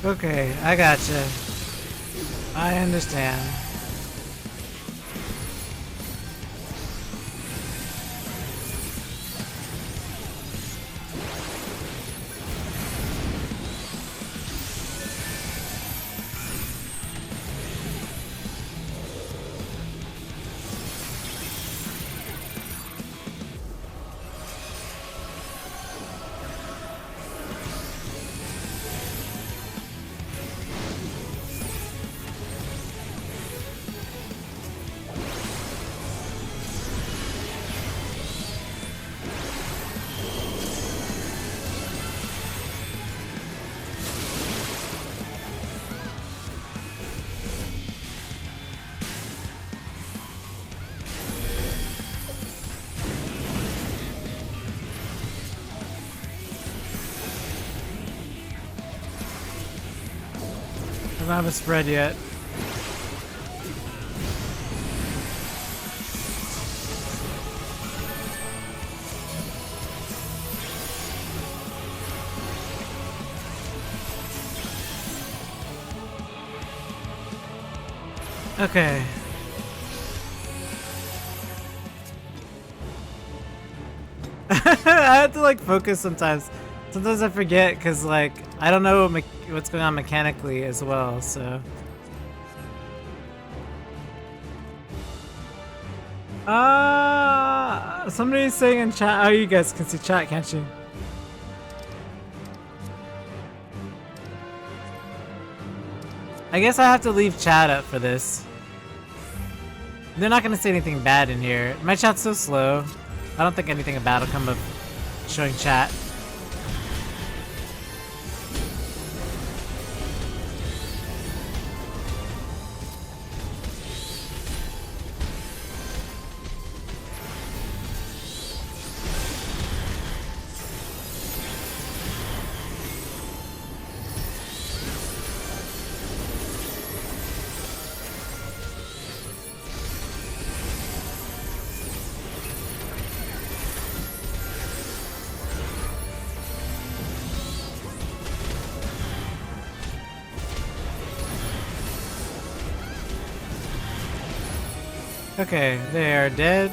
Okay, I gotcha. I understand. don't have a spread yet. Okay. I have to like focus sometimes. Sometimes I forget because like I don't know what's going on mechanically as well. So. Somebody's saying in chat. Oh, you guys can see chat, can't you? I guess I have to leave chat up for this. They're not gonna say anything bad in here. My chat's so slow. I don't think anything bad will come of showing chat. Okay, they are dead.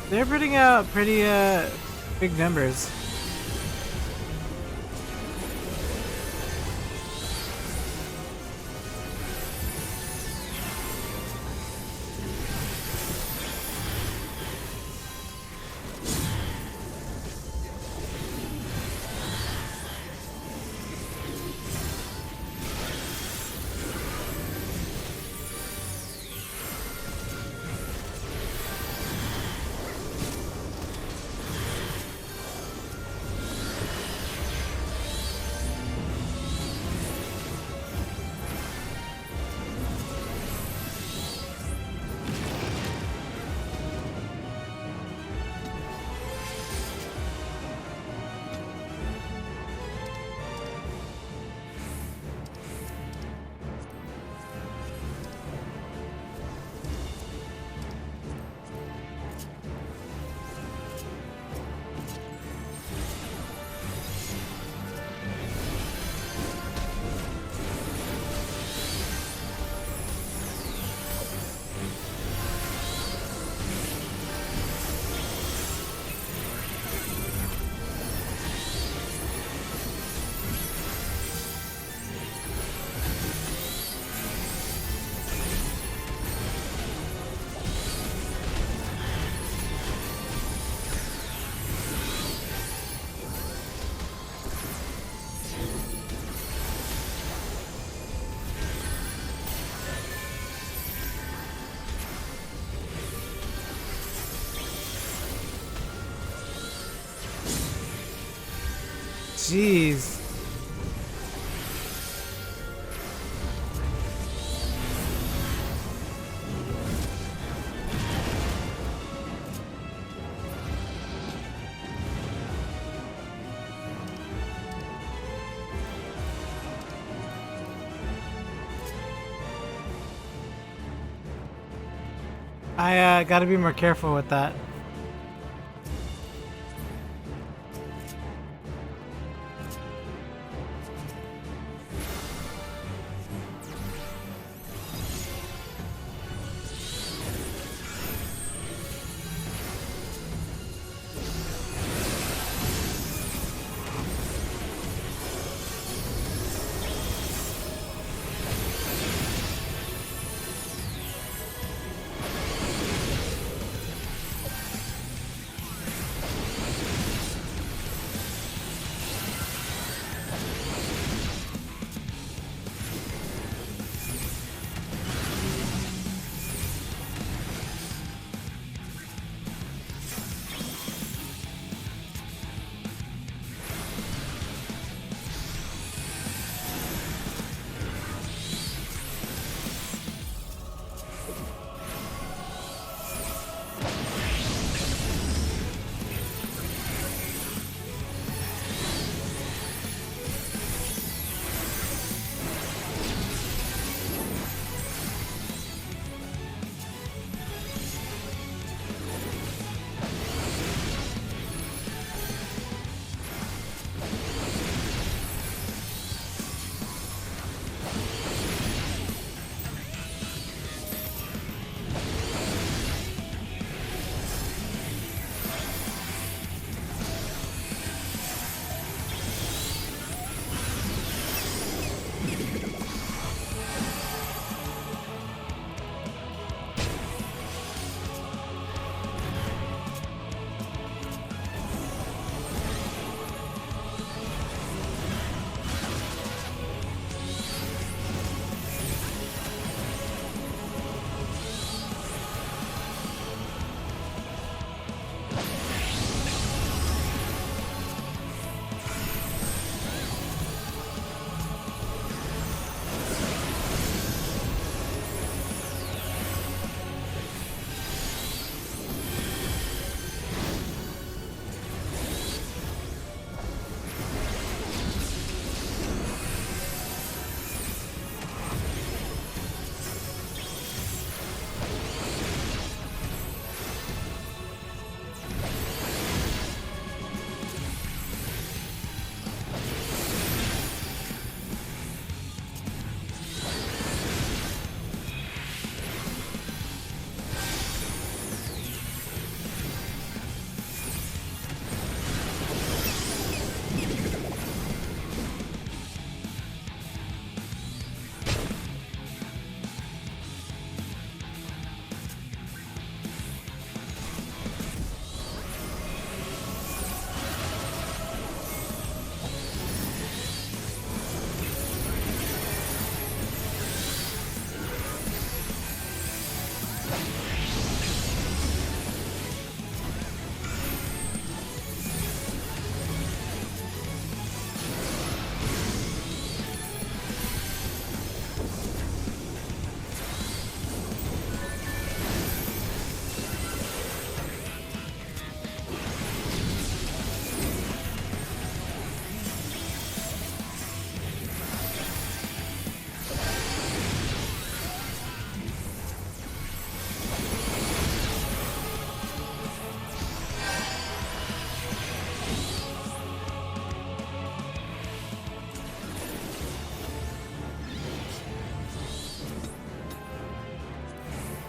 They're putting out pretty big numbers. Jeez. I gotta be more careful with that.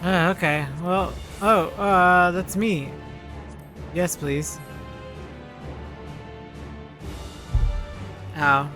Okay. Well, that's me. Yes, please. Ow.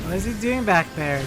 What is he doing back there?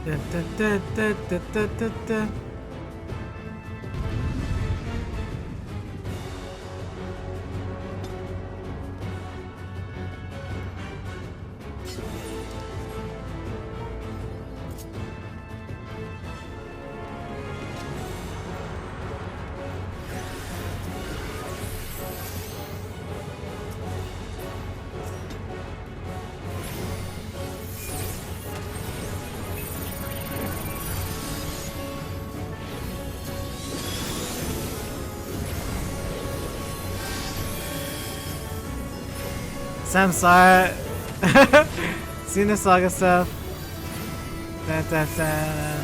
Da, da, da, da, da, da, da, da. Samsara. Seen the saga stuff. Da, da, da.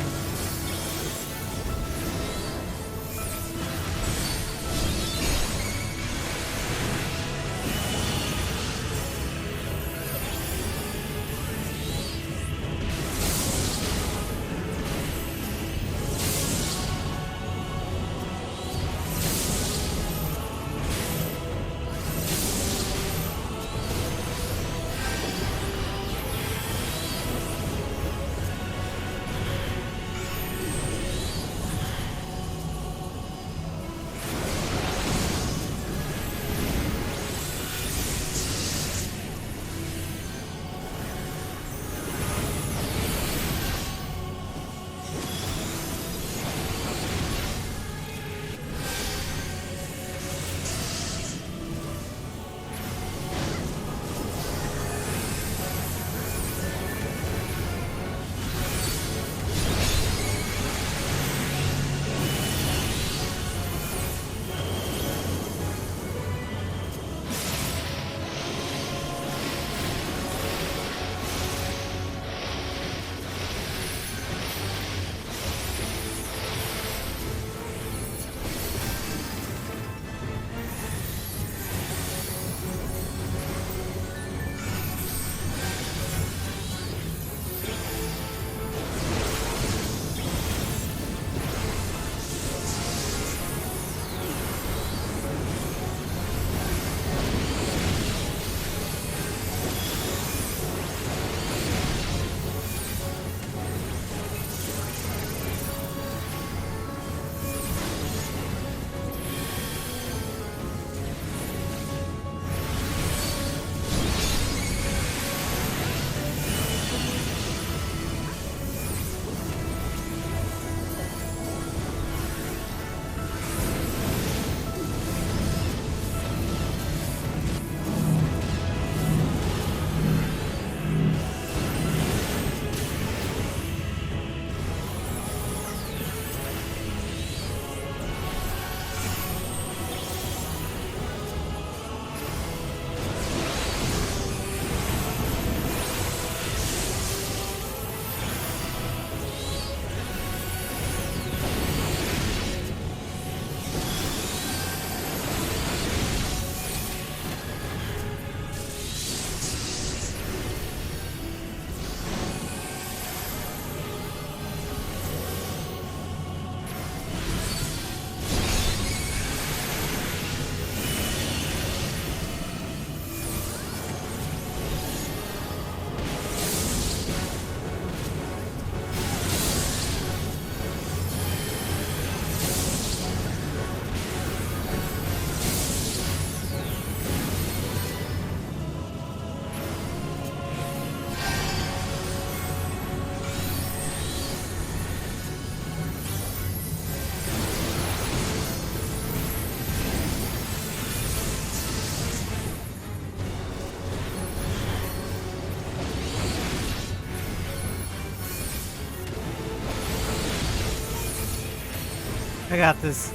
I got this.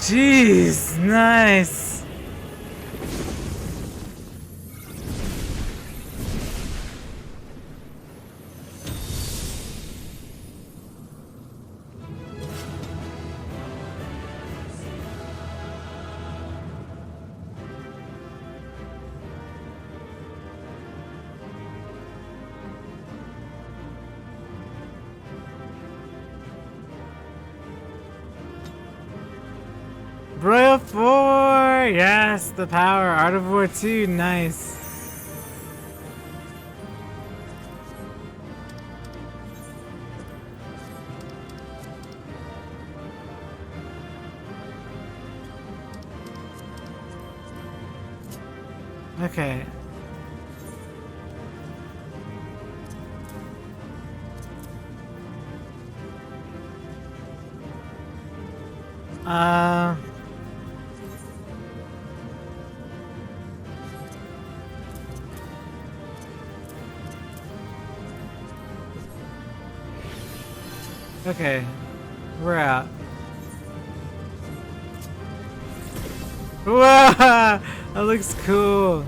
Jeez, nice. Broil 4! Yes, the power. Art of War 2, nice. Okay. Okay. We're out. Whoa! That looks cool.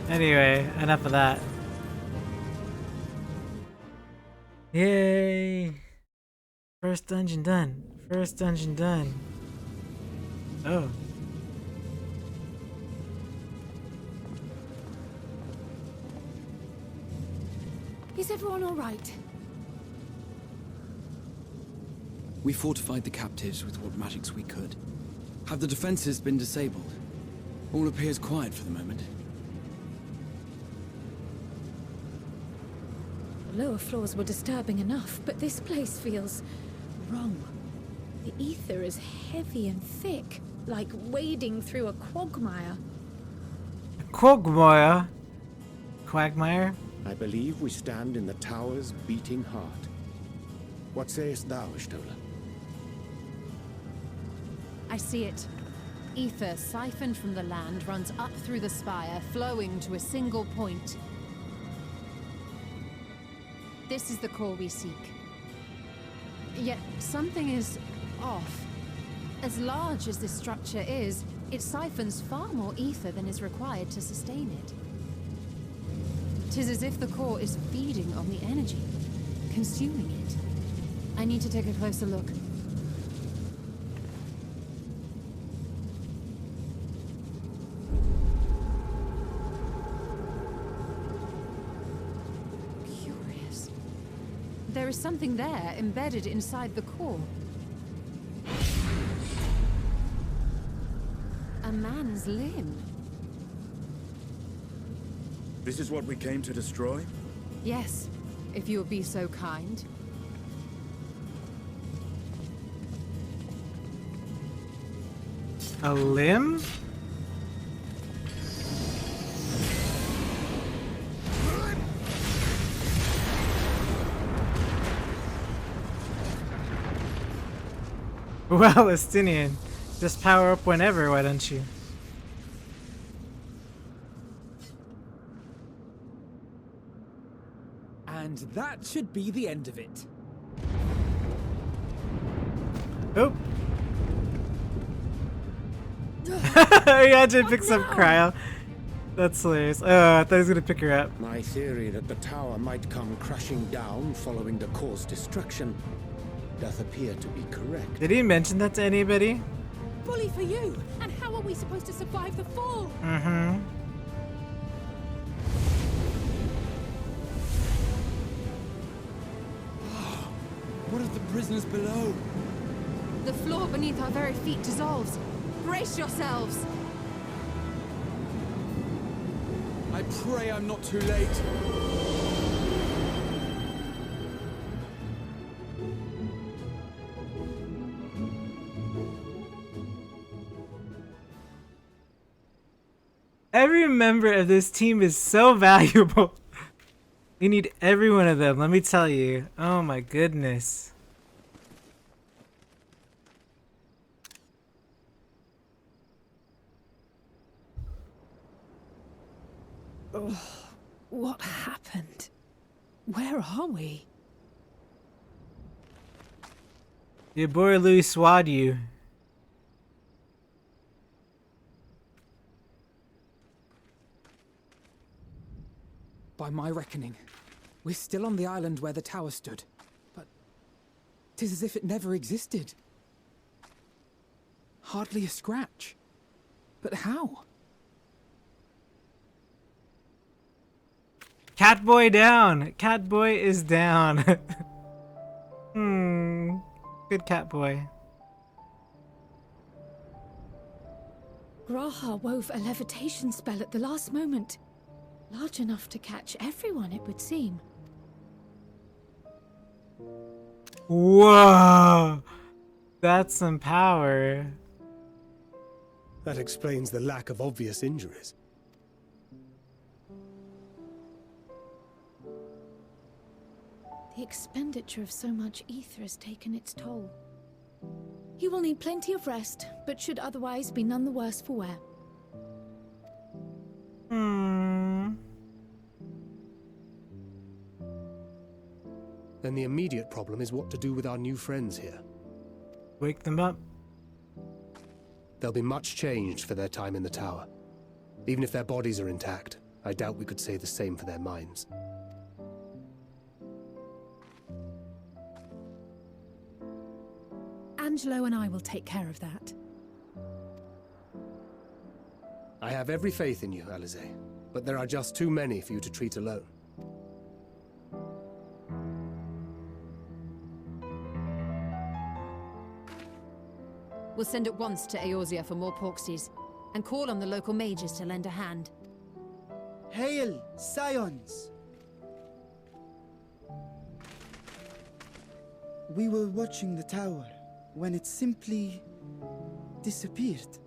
Anyway, enough of that. Yay! First dungeon done. First dungeon done. Oh.
Is everyone all right?
We fortified the captives with what magics we could. Have the defenses been disabled? All appears quiet for the moment.
The lower floors were disturbing enough, but this place feels wrong. The ether is heavy and thick, like wading through a quagmire.
A quagmire? Quagmire?
I believe we stand in the tower's beating heart. What sayest thou, Stola?
I see it. Ether siphoned from the land runs up through the spire, flowing to a single point. This is the core we seek. Yet something is off. As large as this structure is, it siphons far more ether than is required to sustain it. 'Tis as if the core is feeding on the energy, consuming it. I need to take a closer look. Curious. There is something there embedded inside the core. A man's limb.
This is what we came to destroy?
Yes, if you would be so kind.
A limb? Well, Estinian, just power up whenever, why don't you?
And that should be the end of it.
Oh. He actually picks up Cryo. That's hilarious. Oh, I thought he was gonna pick her up.
My theory that the tower might come crashing down following the core's destruction doth appear to be correct.
Did he mention that to anybody?
Bully for you! And how are we supposed to survive the fall?
Mm-hmm.
What of the prisoners below?
The floor beneath our very feet dissolves. Brace yourselves!
I pray I'm not too late.
Every member of this team is so valuable. We need every one of them, let me tell you. Oh my goodness.
Oh, what happened? Where are we?
Your boy Louis swad you.
By my reckoning, we're still on the island where the tower stood. But 'tis as if it never existed. Hardly a scratch. But how?
Catboy down! Catboy is down. Good Catboy.
Graha wove a levitation spell at the last moment. Large enough to catch everyone, it would seem.
Whoa! That's some power.
That explains the lack of obvious injuries.
The expenditure of so much ether has taken its toll. He will need plenty of rest, but should otherwise be none the worse for wear.
Then the immediate problem is what to do with our new friends here.
Wake them up.
They'll be much changed for their time in the tower. Even if their bodies are intact, I doubt we could say the same for their minds.
Angelo and I will take care of that.
I have every faith in you, Alize, but there are just too many for you to treat alone.
We'll send at once to Eorzea for more Porksies, and call on the local mages to lend a hand.
Hail, Scions! We were watching the tower when it simply disappeared.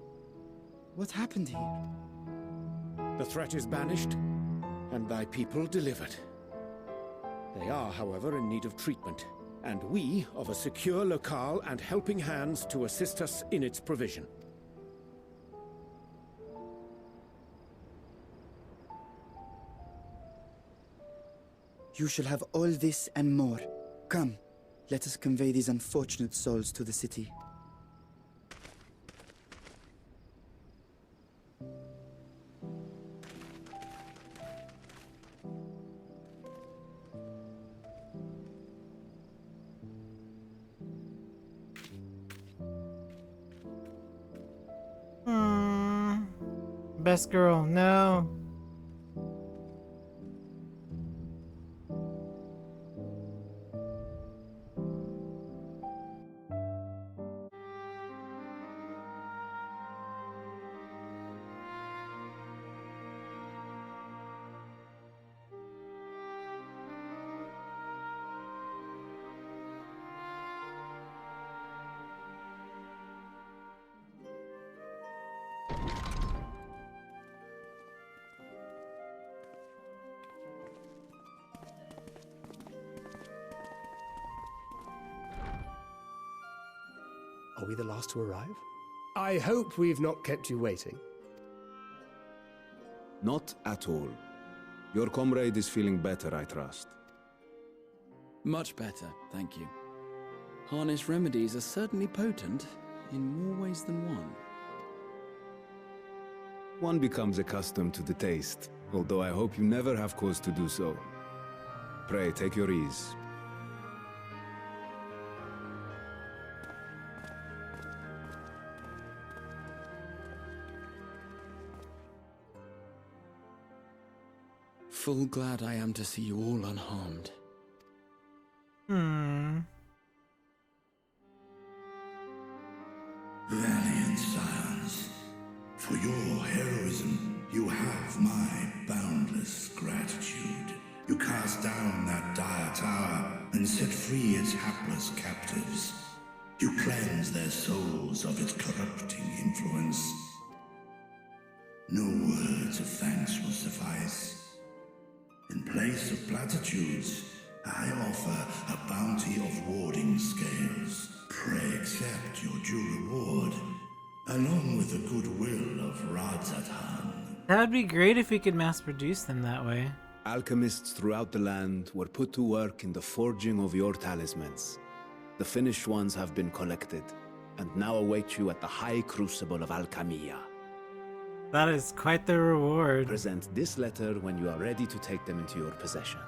What happened here?
The threat is banished, and thy people delivered. They are, however, in need of treatment, and we of a secure locale and helping hands to assist us in its provision.
You shall have all this and more. Come, let us convey these unfortunate souls to the city.
Best girl, no.
Are we the last to arrive? I hope we've not kept you waiting.
Not at all. Your comrade is feeling better, I trust.
Much better, thank you. Harness remedies are certainly potent, in more ways than one.
One becomes accustomed to the taste, although I hope you never have cause to do so. Pray, take your ease.
Full glad I am to see you all unharmed.
Valiant scions, for your heroism, you have my boundless gratitude. You cast down that dire tower and set free its hapless captives. You cleanse their souls of its corrupting influence. No words of thanks will suffice. In place of platitudes, I offer a bounty of warding scales. Pray accept your due reward, along with the goodwill of Radzatan.
That would be great if we could mass produce them that way.
Alchemists throughout the land were put to work in the forging of your talismans. The finished ones have been collected, and now await you at the High Crucible of Alchemia.
That is quite the reward.
Present this letter when you are ready to take them into your possession.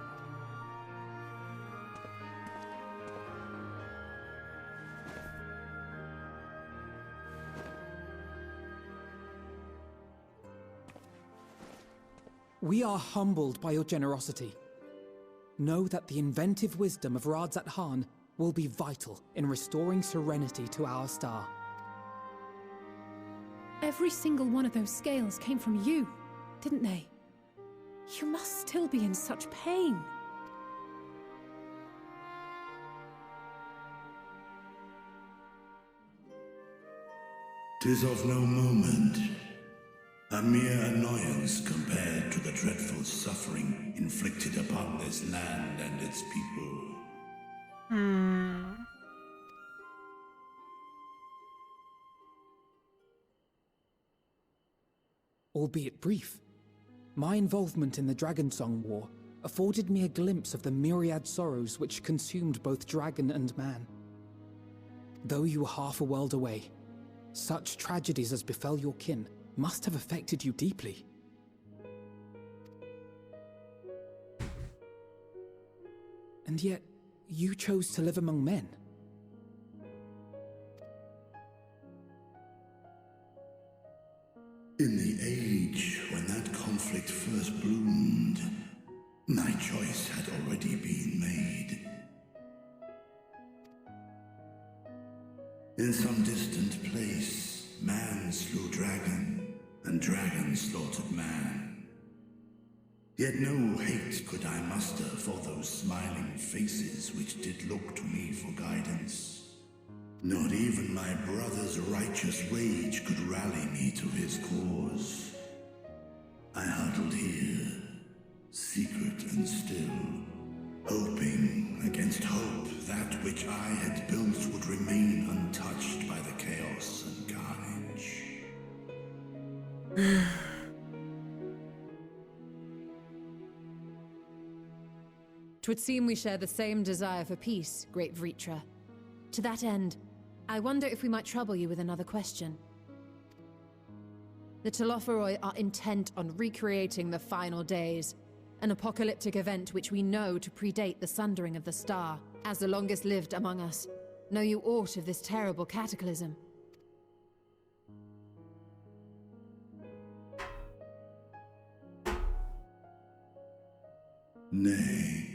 We are humbled by your generosity. Know that the inventive wisdom of Radzat will be vital in restoring serenity to our star.
Every single one of those scales came from you, didn't they? You must still be in such pain.
'Tis of no moment. A mere annoyance compared to the dreadful suffering inflicted upon this land and its people.
Albeit brief, my involvement in the Dragonsong War afforded me a glimpse of the myriad sorrows which consumed both dragon and man. Though you were half a world away, such tragedies as befell your kin must have affected you deeply. And yet, you chose to live among men.
In the age when that conflict first bloomed, my choice had already been made. In some distant place, man slew dragon, and dragon slaughtered man. Yet no hate could I muster for those smiling faces which did look to me for guidance. Not even my brother's righteous rage could rally me to his cause. I huddled here, secret and still, hoping against hope that which I had built would remain untouched by the chaos and carnage.
'Twould seem we share the same desire for peace, great Vritra. To that end, I wonder if we might trouble you with another question. The Telophoroi are intent on recreating the final days, an apocalyptic event which we know to predate the sundering of the star. As the longest lived among us, know you aught of this terrible cataclysm?
Nay.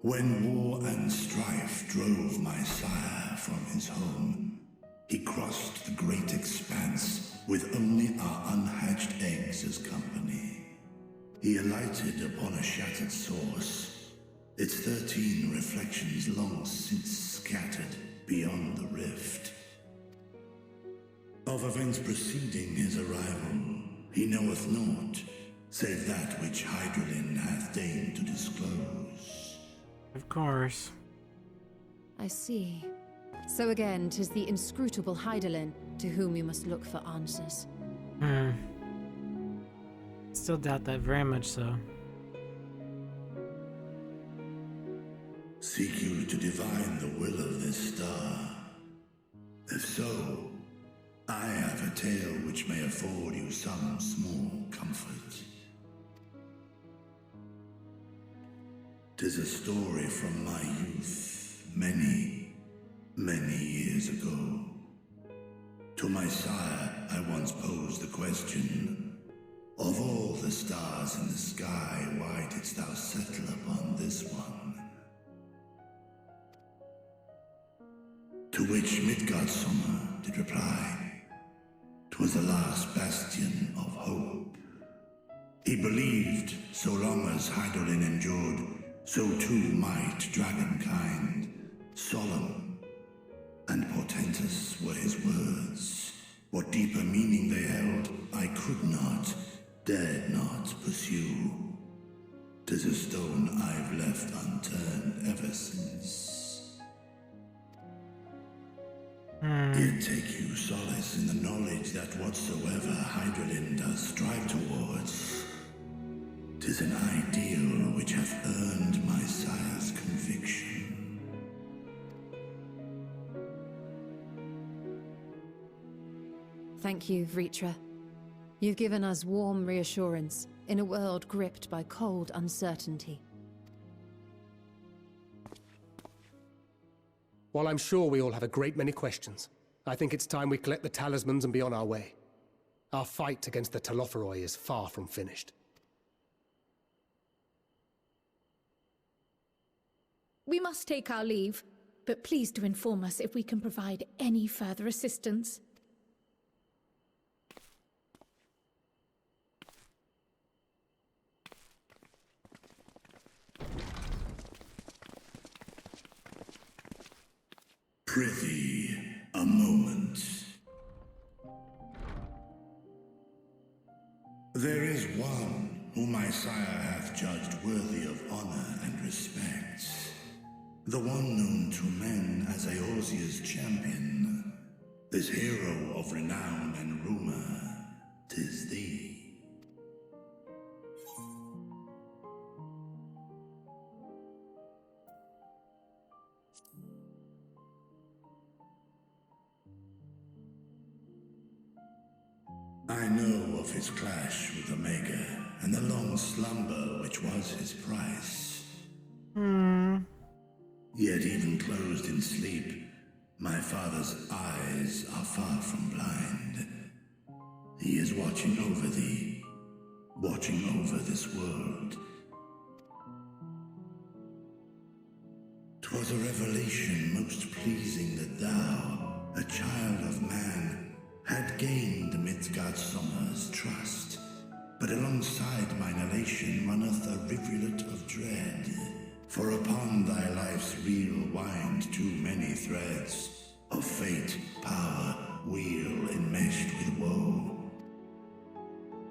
When war and strife drove my sire from his home, he crossed the great expanse with only our unhatched eggs as company. He alighted upon a shattered source, its 13 reflections long since scattered beyond the rift. Of events preceding his arrival, he knoweth naught, save that which Hydralin hath deigned to disclose.
Of course.
I see. So again, 'tis the inscrutable Hydaelyn to whom you must look for answers.
Still doubt that very much so.
Seek you to divine the will of this star? If so, I have a tale which may afford you some small comfort. 'Tis a story from my youth, many, many years ago. To my sire, I once posed the question, of all the stars in the sky, why didst thou settle upon this one? To which Midgardsormr did reply, 'twas the last bastion of hope. He believed so long as Hydaelyn endured, so too might dragonkind. Solemn and portentous were his words. What deeper meaning they held, I could not, dared not pursue. 'Tis a stone I've left unturned ever since. Yet take you solace in the knowledge that whatsoever Hydaelyn does strive towards, 'tis an ideal which hath earned my sire's conviction.
Thank you, Vritra. You've given us warm reassurance in a world gripped by cold uncertainty.
While I'm sure we all have a great many questions, I think it's time we collect the talismans and be on our way. Our fight against the Telophoroi is far from finished.
We must take our leave, but please do inform us if we can provide any further assistance.
Prithee, a moment. There is one whom my sire hath judged worthy of honor and respect. The one known to men as Eorzea's champion. This hero of renown and rumor, 'tis thee. I know of his clash with Omega, and the long slumber which was his price. Yet even closed in sleep, my father's eyes are far from blind. He is watching over thee, watching over this world. 'Twas a revelation most pleasing that thou, a child of man, had gained Midgardsormr's trust. But alongside mine elation runneth a rivulet of dread. For upon thy life's reel wind too many threads of fate, power, wheel enmeshed with woe.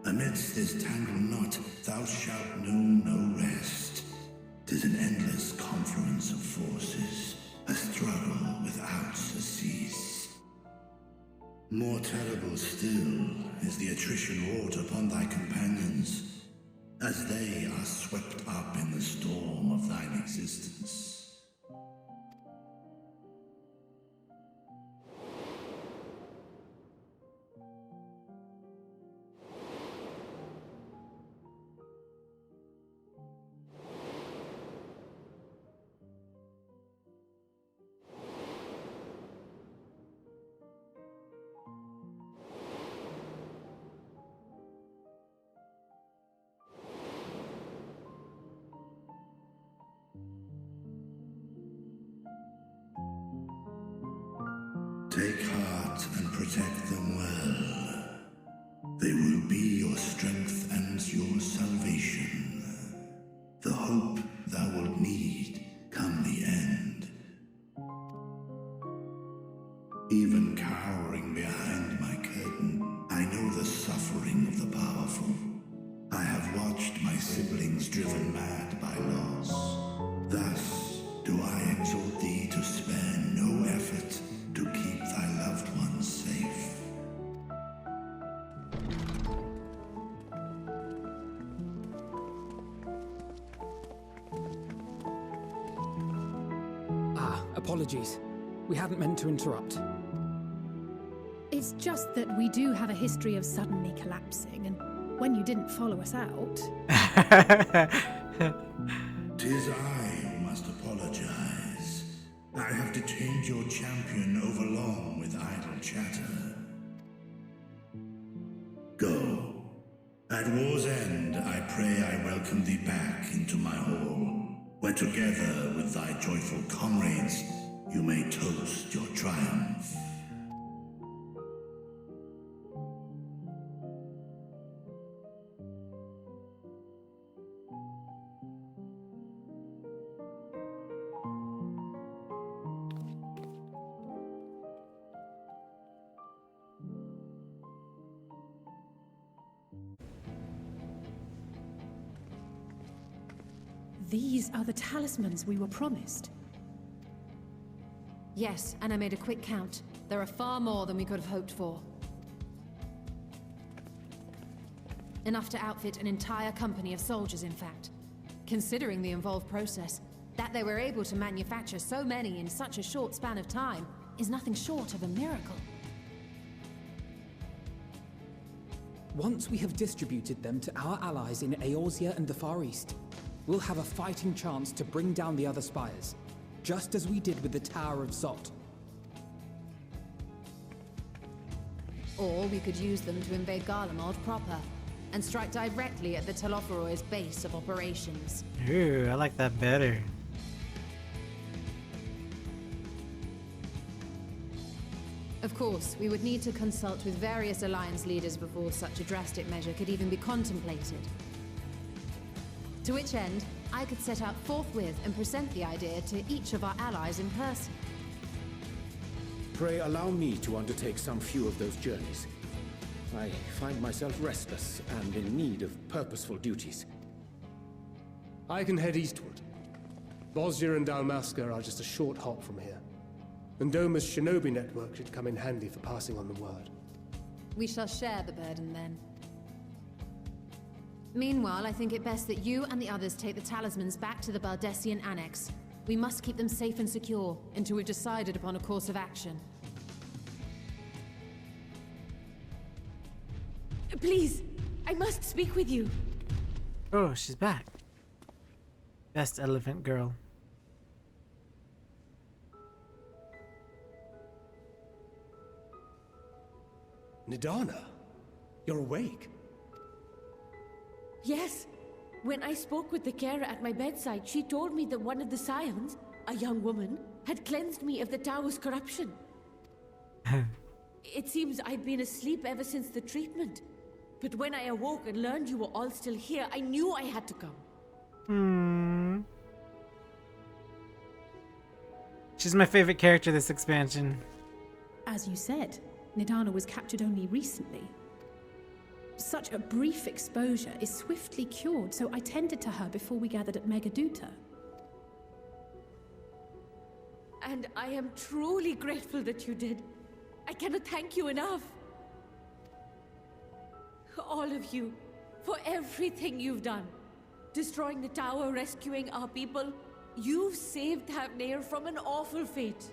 Amidst this tangled knot thou shalt know no rest. 'Tis an endless confluence of forces, a struggle without surcease. More terrible still is the attrition wrought upon thy companions, as they are swept up in the storm of thine existence. Take heart and protect them well. They will be your strength and your salvation. The hope thou wilt need come the end. Even cowering behind my curtain, I know the suffering of the powerful. I have watched my siblings driven mad by loss. Thus do I exhort thee to spare no effort to keep thy loved ones safe.
Apologies. We hadn't meant to interrupt.
It's just that we do have a history of suddenly collapsing, and when you didn't follow us out...
'Tis I who must apologize. I have detained your champion overlong with idle chatter. Go. At war's end, I pray I welcome thee back into my hall, where together with thy joyful comrades, you may toast your triumph.
These are the talismans we were promised.
Yes, and I made a quick count. There are far more than we could have hoped for. Enough to outfit an entire company of soldiers, in fact. Considering the involved process, that they were able to manufacture so many in such a short span of time is nothing short of a miracle.
Once we have distributed them to our allies in Eorzea and the Far East, we'll have a fighting chance to bring down the other spires, just as we did with the Tower of Zot.
Or we could use them to invade Garlemald proper, and strike directly at the Telophoroid's base of operations.
Ooh, I like that better.
Of course, we would need to consult with various alliance leaders before such a drastic measure could even be contemplated. To which end, I could set out forthwith and present the idea to each of our allies in person.
Pray allow me to undertake some few of those journeys. I find myself restless and in need of purposeful duties.
I can head eastward. Bosnia and Dalmasca are just a short hop from here. And Doma's shinobi network should come in handy for passing on the word.
We shall share the burden then. Meanwhile, I think it best that you and the others take the talismans back to the Baldessian Annex. We must keep them safe and secure until we've decided upon a course of action.
Please, I must speak with you.
Oh, she's back. Best elephant girl.
Nidana, you're awake.
Yes. When I spoke with the carer at my bedside, she told me that one of the scions, a young woman, had cleansed me of the tower's corruption. It seems I'd been asleep ever since the treatment. But when I awoke and learned you were all still here, I knew I had to come.
She's my favorite character this expansion.
As you said, Nidana was captured only recently. Such a brief exposure is swiftly cured, so I tended to her before we gathered at Megaduta.
And I am truly grateful that you did. I cannot thank you enough. All of you, for everything you've done. Destroying the tower, rescuing our people. You've saved Thavnair from an awful fate.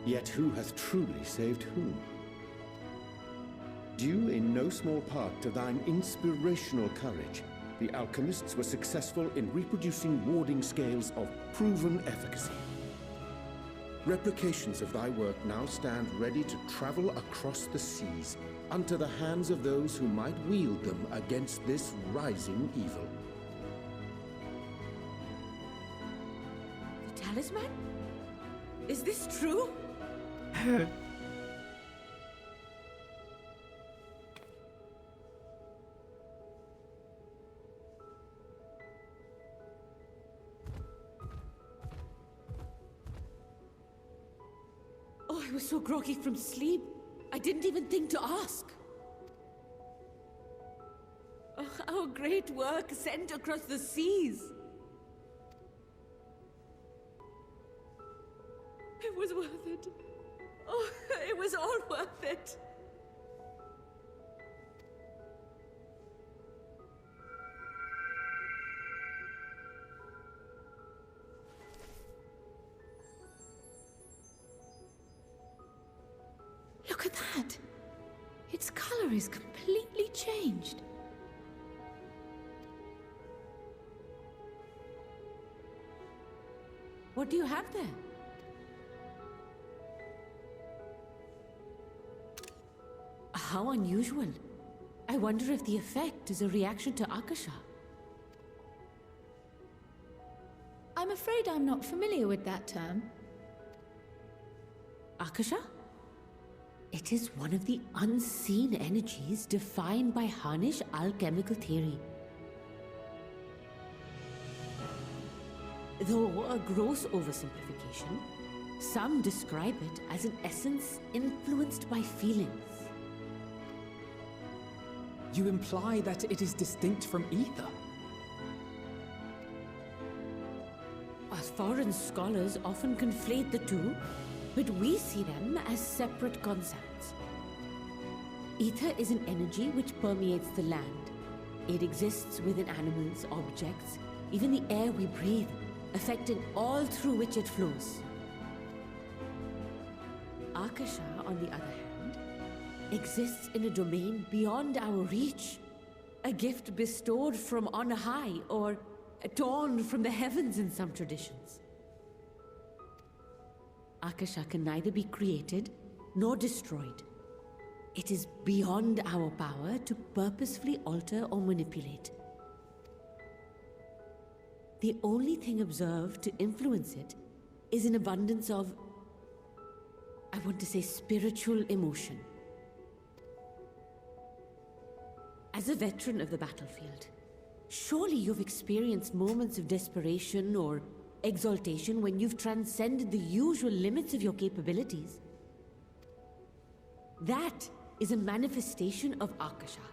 Yet who hath truly saved whom? Due in no small part to thine inspirational courage, the alchemists were successful in reproducing warding scales of proven efficacy. Replications of thy work now stand ready to travel across the seas, unto the hands of those who might wield them against this rising evil.
The talisman? Is this true? Oh, I was so groggy from sleep. I didn't even think to ask. Oh, our great work sent across the seas. It was worth it. Oh, it was all worth it.
Look at that. Its color is completely changed.
What do you have there? How unusual. I wonder if the effect is a reaction to Akasha.
I'm afraid I'm not familiar with that term.
Akasha? It is one of the unseen energies defined by Harnish alchemical theory. Though a gross oversimplification, some describe it as an essence influenced by feelings.
You imply that it is distinct from ether?
Foreign scholars often conflate the two, but we see them as separate concepts. Ether is an energy which permeates the land. It exists within animals, objects, even the air we breathe, affecting all through which it flows. Akasha, on the other hand, exists in a domain beyond our reach. A gift bestowed from on high, or torn from the heavens in some traditions. Akasha can neither be created nor destroyed. It is beyond our power to purposefully alter or manipulate. The only thing observed to influence it is an abundance of, I want to say, spiritual emotion.
As a veteran of the battlefield, surely you've experienced moments of desperation or exaltation when you've transcended the usual limits of your capabilities. That is a manifestation of Akasha,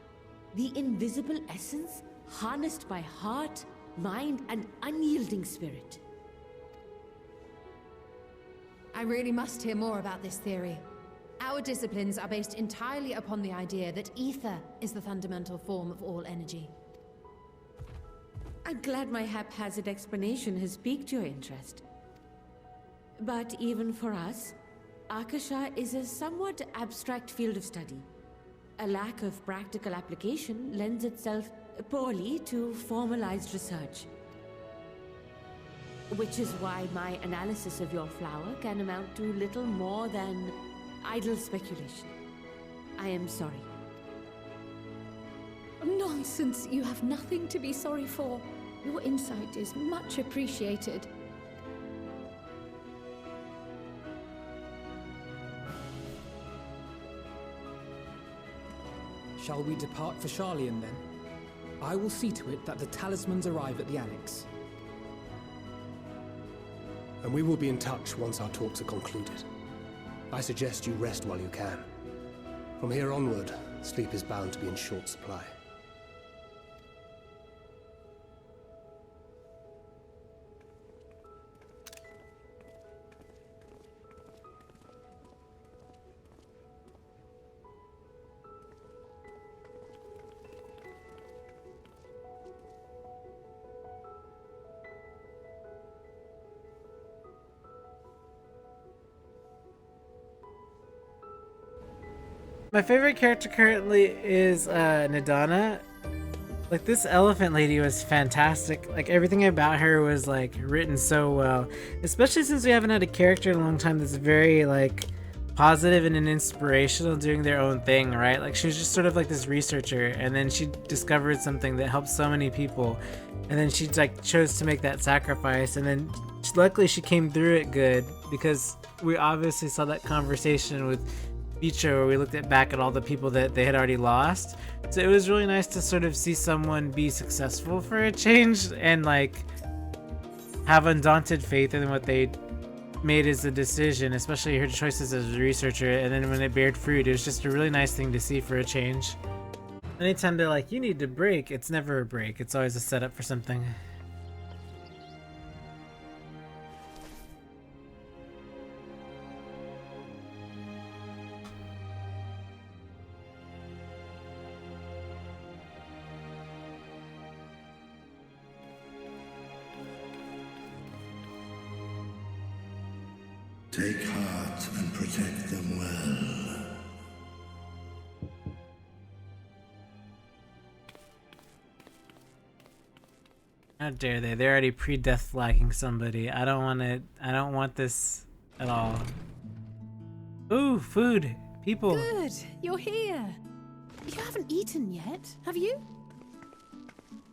the invisible essence harnessed by heart, mind, and unyielding spirit.
I really must hear more about this theory. Our disciplines are based entirely upon the idea that ether is the fundamental form of all energy.
I'm glad my haphazard explanation has piqued your interest. But even for us, Akasha is a somewhat abstract field of study. A lack of practical application lends itself poorly to formalized research. Which is why my analysis of your flower can amount to little more than idle speculation. I am sorry.
Nonsense, you have nothing to be sorry for. Your insight is much appreciated.
Shall we depart for Sharlayan then? I will see to it that the talismans arrive at the Annex.
And we will be in touch once our talks are concluded. I suggest you rest while you can. From here onward, sleep is bound to be in short supply.
My favorite character currently is Nadana. Like, this elephant lady was fantastic. Like, everything about her was like written so well, especially since we haven't had a character in a long time that's very like positive and inspirational, doing their own thing, right? Like, she was just sort of like this researcher, and then she discovered something that helped so many people, and then she like chose to make that sacrifice, and then luckily she came through it good, because we obviously saw that conversation with feature where we looked back at all the people that they had already lost. So it was really nice to sort of see someone be successful for a change and like have undaunted faith in what they made as a decision, especially her choices as a researcher, and then when it bared fruit, it was just a really nice thing to see for a change. Anytime they're like, you need to break, it's never a break, it's always a setup for something.
Take heart and protect them well.
How dare they? They're already pre-death flagging somebody. I don't want this at all. Ooh, food. People.
Good, you're here. You haven't eaten yet, have you?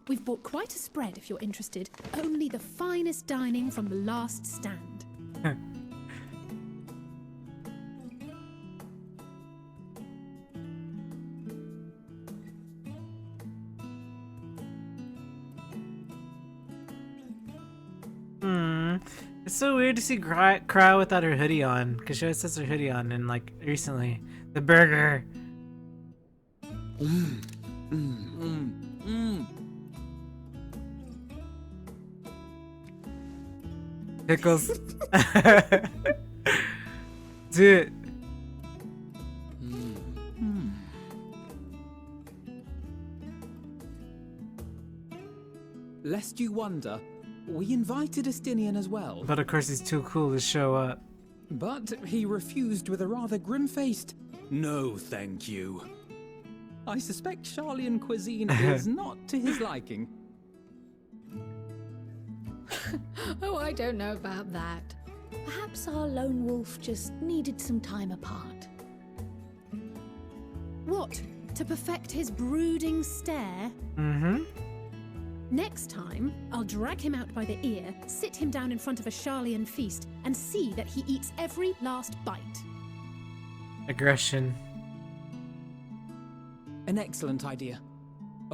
We've bought quite a spread if you're interested. Only the finest dining from the last stand.
It's so weird to see Cry without her hoodie on, because she always has her hoodie on, and like recently, the burger. Pickles. Dude.
Lest you wonder, we invited Estinian as well.
But of course he's too cool to show up.
But he refused with a rather grim-faced, "No, thank you." I suspect Sharlayan cuisine is not to his liking.
Oh, I don't know about that. Perhaps our lone wolf just needed some time apart.
What? To perfect his brooding stare?
Mm-hmm.
Next time, I'll drag him out by the ear, sit him down in front of a Sharlayan feast, and see that he eats every last bite.
Aggression.
An excellent idea.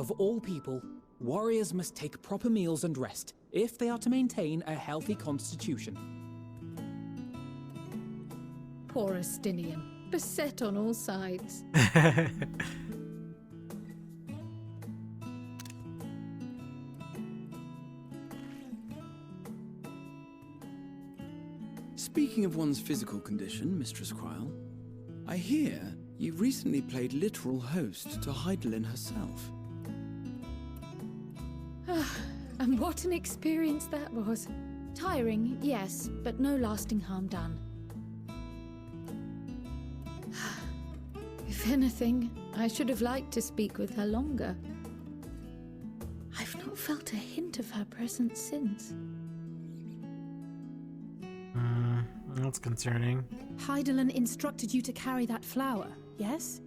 Of all people, warriors must take proper meals and rest if they are to maintain a healthy constitution.
Poor Estinian, beset on all sides.
Speaking of one's physical condition, Mistress Kryl, I hear you've recently played literal host to Heidelin herself.
And what an experience that was. Tiring, yes, but no lasting harm done. If anything, I should have liked to speak with her longer. I've not felt a hint of her presence since.
That's concerning.
Heidelin instructed you to carry that flower, yes?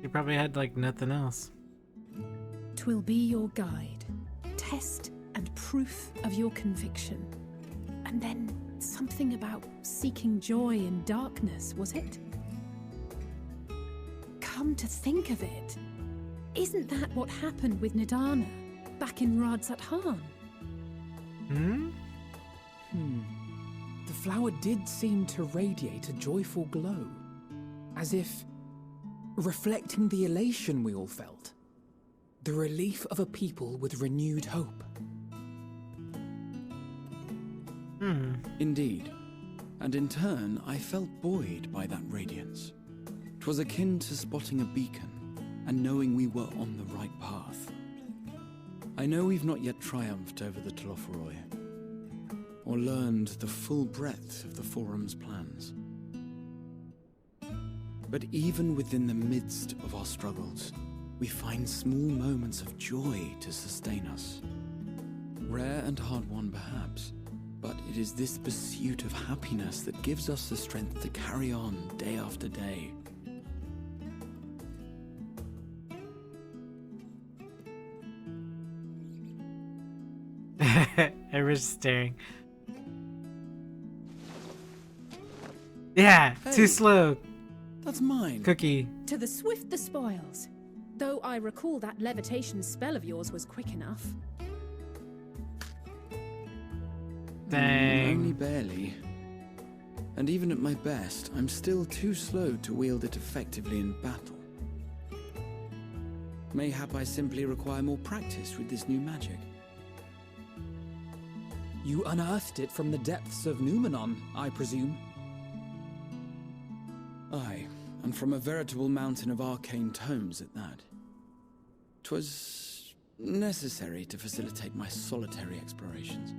You probably had like nothing else.
'Twill be your guide, test and proof of your conviction. And then something about seeking joy in darkness, was it? Come to think of it, isn't that what happened with Nidana back in Rads at Han?
The flower did seem to radiate a joyful glow, as if reflecting the elation we all felt. The relief of a people with renewed hope.
Indeed. And in turn, I felt buoyed by that radiance. 'Twas akin to spotting a beacon and knowing we were on the right path. I know we've not yet triumphed over the Telophoroi, or learned the full breadth of the Forum's plans. But even within the midst of our struggles, we find small moments of joy to sustain us. Rare and hard-won perhaps, but it is this pursuit of happiness that gives us the strength to carry on day after day.
Everyone's staring. Yeah, too slow.
That's mine.
Cookie.
To the swift the spoils. Though I recall that levitation spell of yours was quick enough.
Dang.
Only barely. And even at my best, I'm still too slow to wield it effectively in battle. Mayhap I simply require more practice with this new magic.
You unearthed it from the depths of Numenon, I presume?
Aye, and from a veritable mountain of arcane tomes at that. 'Twas necessary to facilitate my solitary explorations.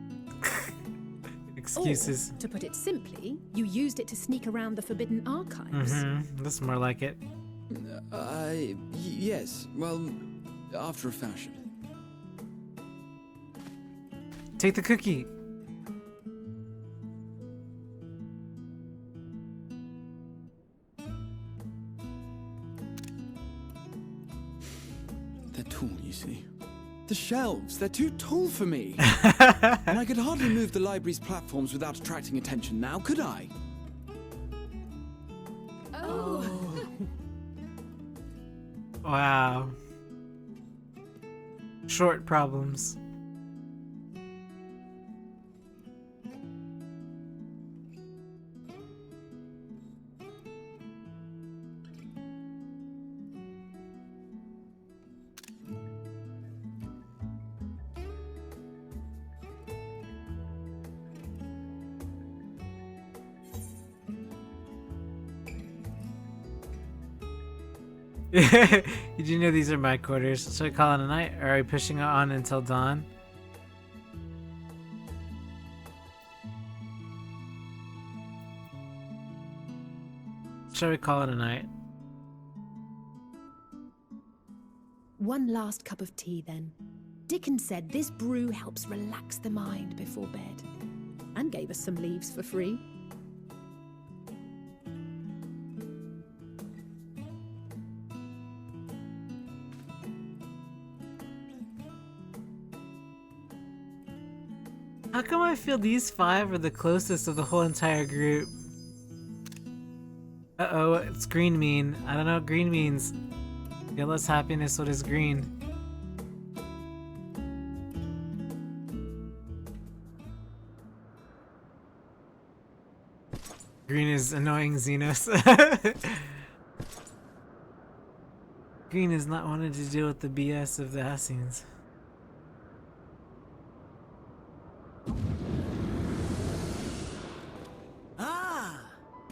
Excuses.
Or, to put it simply, you used it to sneak around the Forbidden Archives.
That's more like it.
Yes, well, after a fashion.
Take the cookie.
They're tall, you see. The shelves, they're too tall for me. And I could hardly move the library's platforms without attracting attention now, could I?
Oh.
Wow. Short problems. Did you know these are my quarters? Should I call it a night, or are we pushing it on until dawn? Shall we call it a night?
One last cup of tea, then. Dickon said this brew helps relax the mind before bed. And gave us some leaves for free.
How come I feel these five are the closest of the whole entire group? Uh-oh, what's green mean? I don't know what green means. Get less happiness, what is green? Green is annoying Xenos. Green is not wanting to deal with the BS of the Hassins.
Ah!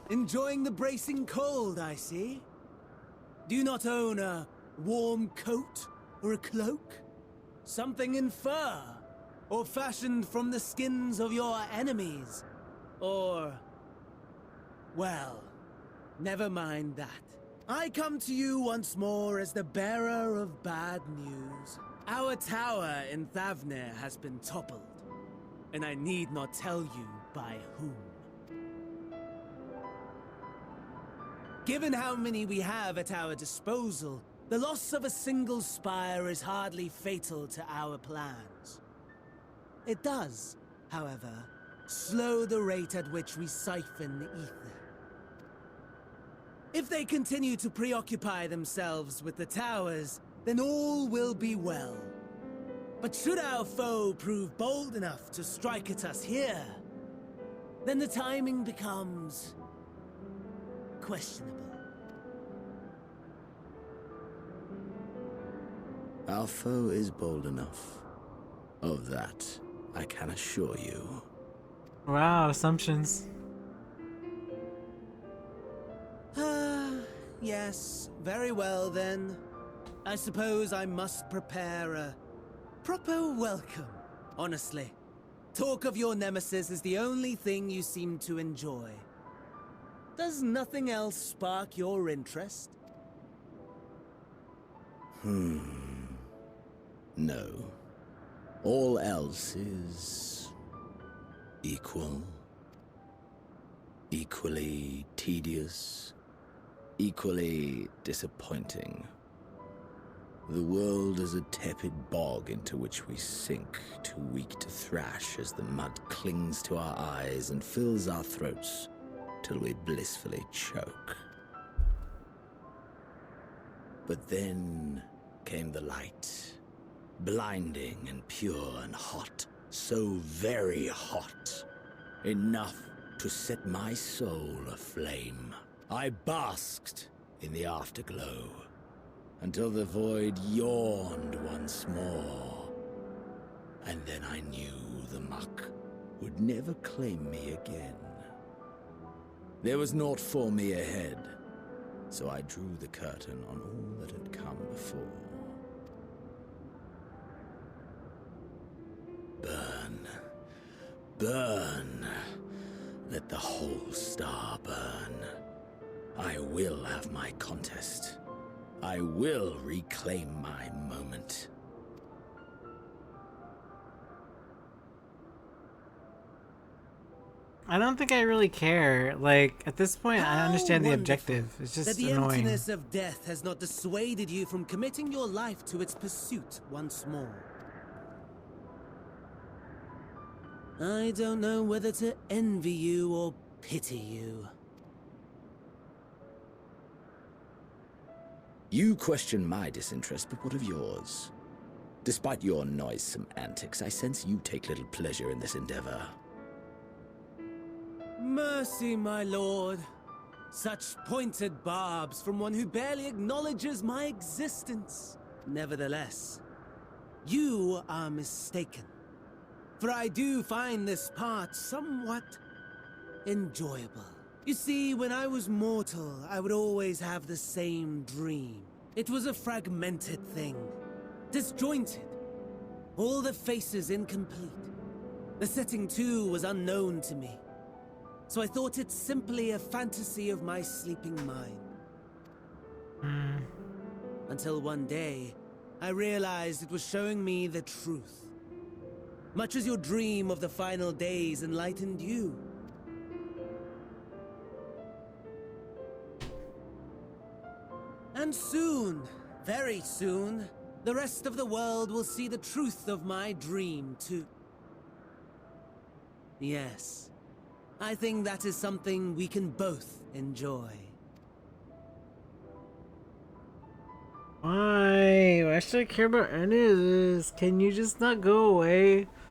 Enjoying the bracing cold, I see. Do you not own a warm coat or a cloak? Something in fur? Or fashioned from the skins of your enemies? Or... well, never mind that. I come to you once more as the bearer of bad news. Our tower in Thavnir has been toppled, and I need not tell you by whom. Given how many we have at our disposal, the loss of a single spire is hardly fatal to our plans. It does, however, slow the rate at which we siphon the ether. If they continue to preoccupy themselves with the towers, then all will be well. But should our foe prove bold enough to strike at us here, then the timing becomes... questionable.
Our foe is bold enough. Of that, I can assure you.
Wow, assumptions.
Yes, very well then. I suppose I must prepare a proper welcome, honestly. Talk of your nemesis is the only thing you seem to enjoy. Does nothing else spark your interest?
No. All else is... equal. Equally tedious. Equally disappointing. The world is a tepid bog into which we sink, too weak to thrash as the mud clings to our eyes and fills our throats till we blissfully choke. But then came the light, blinding and pure and hot, so very hot, enough to set my soul aflame. I basked in the afterglow, until the void yawned once more. And then I knew the muck would never claim me again. There was naught for me ahead, so I drew the curtain on all that had come before. Burn, burn, let the whole star burn. I will have my contest. I will reclaim my moment.
I don't think I really care. Like, at this point, I understand the objective. It's just
that the
annoying.
emptiness of death has not dissuaded you from committing your life to its pursuit once more. I don't know whether to envy you or pity you.
You question my disinterest, but what of yours? Despite your noisome antics, I sense you take little pleasure in this endeavor.
Mercy, my lord. Such pointed barbs from one who barely acknowledges my existence. Nevertheless, you are mistaken. For I do find this part somewhat enjoyable. You see, when I was mortal, I would always have the same dream. It was a fragmented thing, disjointed. All the faces incomplete. The setting too was unknown to me. So I thought it simply a fantasy of my sleeping mind. Until one day, I realized it was showing me the truth. Much as your dream of the final days enlightened you. And soon, very soon, the rest of the world will see the truth of my dream too. Yes, I think that is something we can both enjoy.
Why? Why should I care about any of this? Can you just not go away?